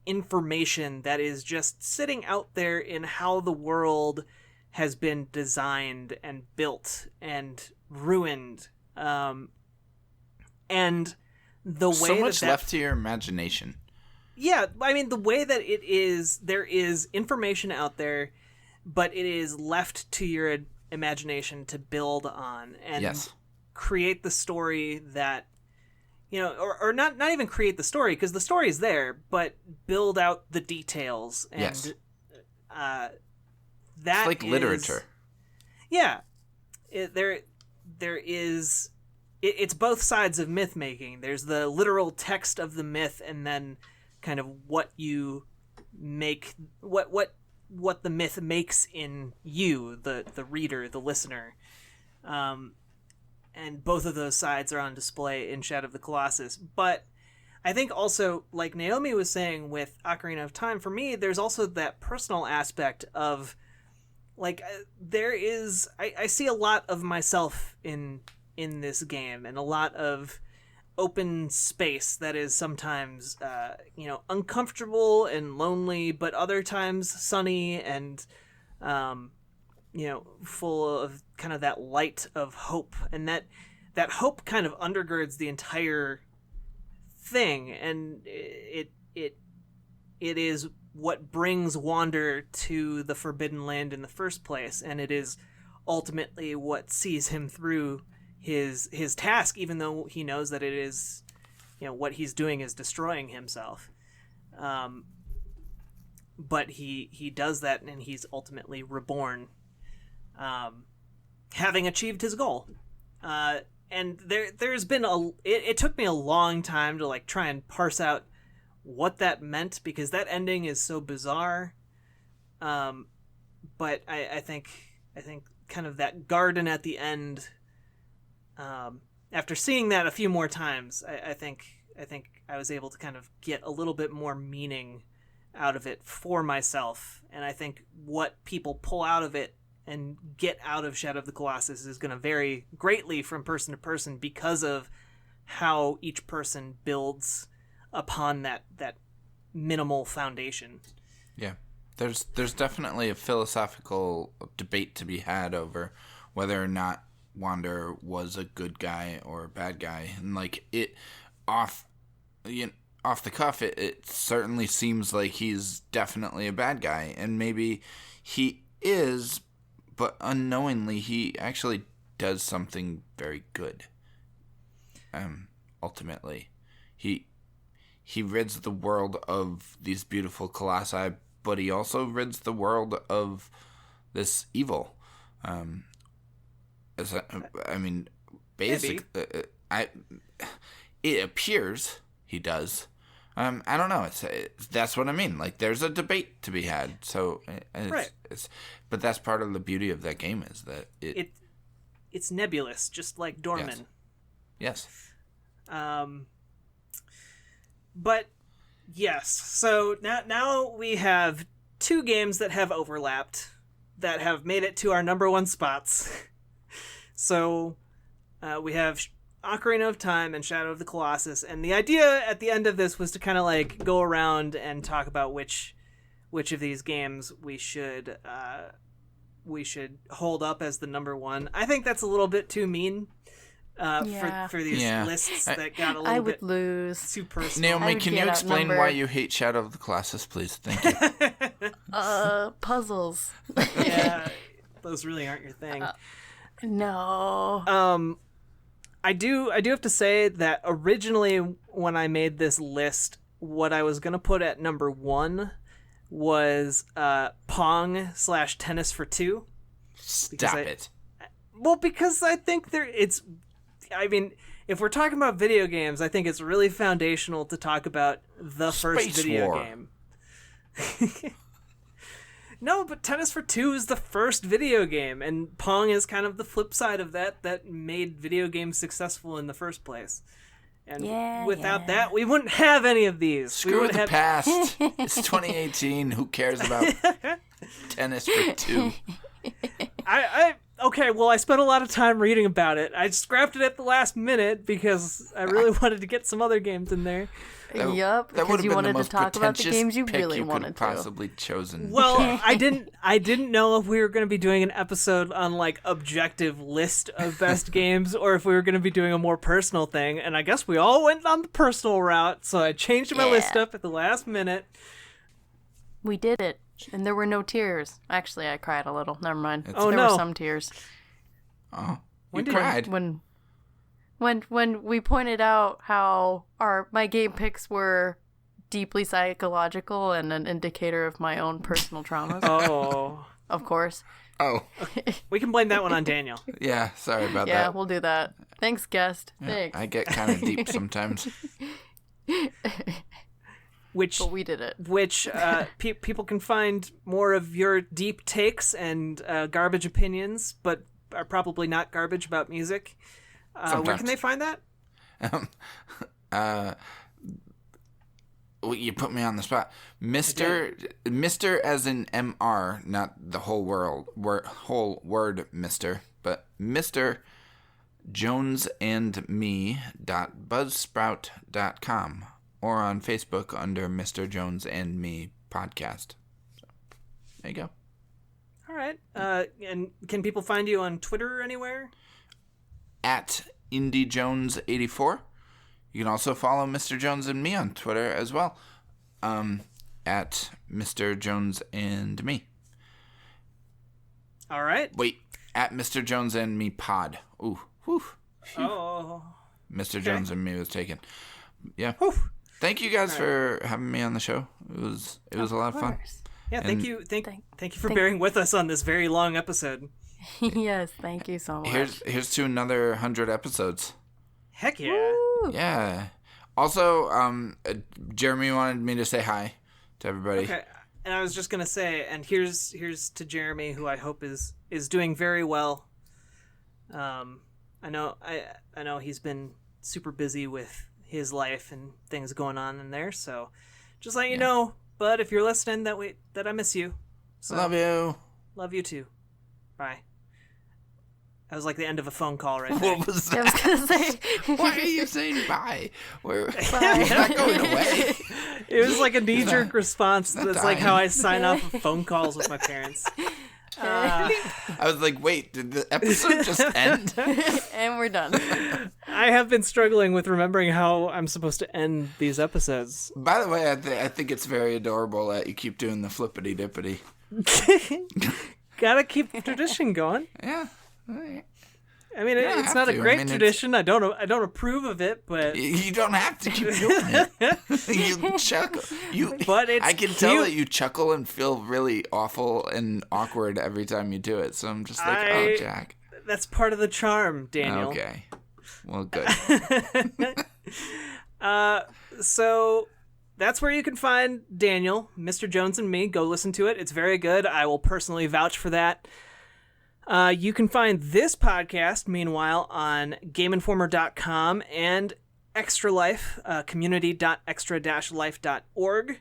information that is just sitting out there in how the world has been designed and built and ruined. And the way so much that left to your imagination. Yeah, I mean, the way that it is, there is information out there, but it is left to your imagination to build on and create the story that, or not even create the story, because the story is there, but build out the details. And that it's like literature. Yeah. It's both sides of myth making. There's the literal text of the myth, and then kind of what you make, what the myth makes in you, the reader, the listener. And both of those sides are on display in Shadow of the Colossus. But I think also, like Naomi was saying with Ocarina of Time, for me, there's also that personal aspect of, like, I see a lot of myself in this game, and a lot of open space that is sometimes uncomfortable and lonely, but other times sunny and full of kind of that light of hope, and that hope kind of undergirds the entire thing, and it is what brings Wander to the Forbidden Land in the first place, and it is ultimately what sees him through his task, even though he knows that it is, what he's doing is destroying himself. But he does that, and he's ultimately reborn, having achieved his goal. And there's been it took me a long time to like try and parse out what that meant, because that ending is so bizarre. But I think kind of that garden at the end, after seeing that a few more times, I think I was able to kind of get a little bit more meaning out of it for myself. And I think what people pull out of it and get out of Shadow of the Colossus is going to vary greatly from person to person, because of how each person builds upon that minimal foundation. Yeah. There's definitely a philosophical debate to be had over whether or not Wander was a good guy or a bad guy. And like off the cuff, it certainly seems like he's definitely a bad guy, and maybe he is, but unknowingly he actually does something very good. Ultimately, he rids the world of these beautiful colossi, but he also rids the world of this evil. It appears he does. I don't know. That's what I mean. Like, there's a debate to be had. So, right. But that's part of the beauty of that game, is that it's nebulous, just like Dorman. Yes. But yes. So now we have two games that have overlapped, that have made it to our number one spots. So we have Ocarina of Time and Shadow of the Colossus, and the idea at the end of this was to kind of like go around and talk about which of these games we should hold up as the number one. I think that's a little bit too mean for these lists that got a little I would bit lose. too personal. Naomi, can you explain why you hate Shadow of the Colossus, please? Thank you. Puzzles. Yeah, those really aren't your thing. No. I do have to say that originally when I made this list, what I was going to put at number one was Pong / Tennis for Two. Stop it. Well, because I think if we're talking about video games, I think it's really foundational to talk about the first Space video War. game. No, but Tennis for Two is the first video game, and Pong is kind of the flip side of that made video games successful in the first place. And without that, we wouldn't have any of these. Screw the past. It's 2018. Who cares about tennis for two? Okay, well, I spent a lot of time reading about it. I scrapped it at the last minute because I really wanted to get some other games in there. Yep, because you wanted to talk about the games you really wanted to. Possibly chosen. Well, I didn't know if we were going to be doing an episode on like objective list of best games or if we were going to be doing a more personal thing. And I guess we all went on the personal route, so I changed my list up at the last minute. We did it, and there were no tears. Actually, I cried a little. Never mind. There were some tears. Oh, you cried when we pointed out how my game picks were deeply psychological and an indicator of my own personal traumas. Oh, of course. Oh, we can blame that one on Daniel. Yeah, sorry about that. Yeah, we'll do that. Thanks, guest. Yeah, Thanks. I get kind of deep sometimes. But we did it. Which people can find more of your deep takes and garbage opinions, but are probably not garbage about music. Where can they find that? Well, you put me on the spot. Mr. as in MR, not the whole whole word Mr., but Mr. jonesandme.buzzsprout.com or on Facebook under Mr. Jones and Me Podcast. So, there you go. All right. And can people find you on Twitter or anywhere? At IndieJones84. You can also follow Mr. Jones and Me on Twitter as well. At Mr. Jones and Me. All right. Wait, at Mr. Jones and Me Pod. Ooh, whew. Oh. Mr. Jones and Me was taken. Yeah. Whew. Thank you guys for having me on the show. It was a lot of fun. Yeah, thank you for bearing with us on this very long episode. Yes, thank you so much. Here's to another 100 episodes. Heck yeah. Woo! Yeah. Also, Jeremy wanted me to say hi to everybody. Okay. And I was just gonna say, and here's to Jeremy, who I hope is doing very well. I know he's been super busy with his life and things going on in there, so just let you know. But if you're listening, that I miss you. So, Love you. Love you too. Bye. That was like the end of a phone call right there. What was that? I was gonna say. Why are you saying bye? It's not going away. It was like a knee-jerk response. not That's like dying. how I sign off phone calls with my parents. I was like, wait, did the episode just end? And we're done. I have been struggling with remembering how I'm supposed to end these episodes. By the way, I think it's very adorable that you keep doing the flippity dippity. Gotta keep the tradition going. Yeah. All right. I mean, don't it's have not a to. I great mean, tradition. I don't approve of it, but You don't have to keep doing it. You chuckle. But it's I can tell cute. that you chuckle and feel really awful and awkward every time you do it. So I'm just like, oh, Jack. That's part of the charm, Daniel. Okay. Well, good. So that's where you can find Daniel, Mr. Jones and Me. Go listen to it. It's very good. I will personally vouch for that. You can find this podcast, meanwhile, on GameInformer.com and Extra Life, community.extra-life.org.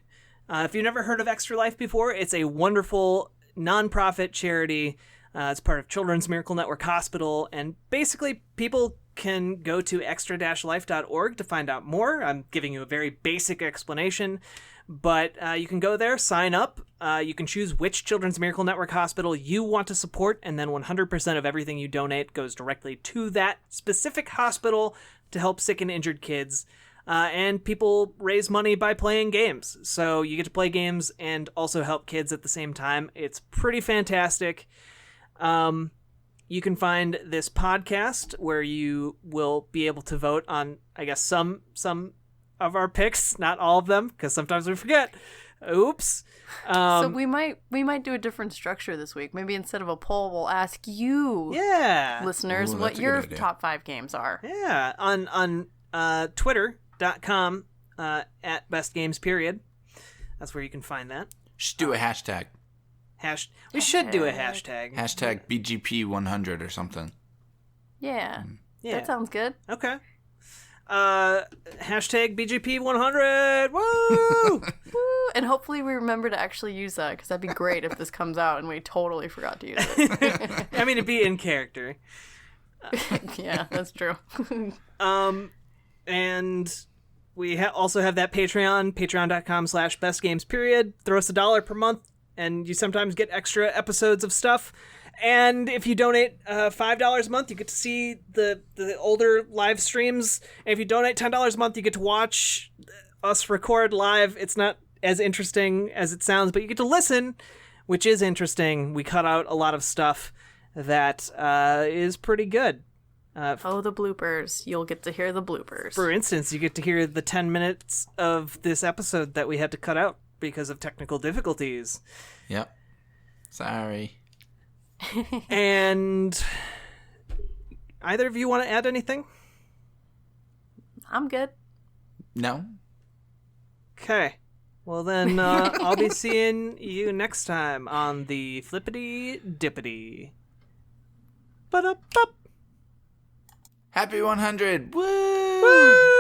If you've never heard of Extra Life before, it's a wonderful nonprofit charity. It's part of Children's Miracle Network Hospital, and basically people can go to extra-life.org to find out more. I'm giving you a very basic explanation, but you can go there, sign up. You can choose which Children's Miracle Network hospital you want to support, and then 100% of everything you donate goes directly to that specific hospital to help sick and injured kids. And people raise money by playing games. So you get to play games and also help kids at the same time. It's pretty fantastic. You can find this podcast where you will be able to vote on, I guess, some of our picks, not all of them, because sometimes we forget. Oops. So we might do a different structure this week. Maybe instead of a poll, we'll ask you, listeners, Ooh, what that's a your good idea. top 5 games are. Yeah, on twitter.com at bestgames. That's where you can find that. Should do a hashtag. We should do a hashtag. Hashtag BGP100 or something. Yeah. Yeah. That sounds good. Okay. Hashtag BGP100. Woo! Woo! And hopefully we remember to actually use that, because that'd be great if this comes out and we totally forgot to use it. I mean, it'd be in character. Yeah, that's true. And we also have that Patreon, patreon.com/bestgamesperiod. Throw us $1 per month, and you sometimes get extra episodes of stuff. And if you donate $5 a month, you get to see the older live streams. And if you donate $10 a month, you get to watch us record live. It's not as interesting as it sounds, but you get to listen, which is interesting. We cut out a lot of stuff that is pretty good. The bloopers. You'll get to hear the bloopers. For instance, you get to hear the 10 minutes of this episode that we had to cut out because of technical difficulties. Yep. Sorry. And either of you want to add anything? I'm good. No. Okay. Well, then I'll be seeing you next time on the Flippity Dippity. Ba-da-bup. Happy 100! Woo! Woo!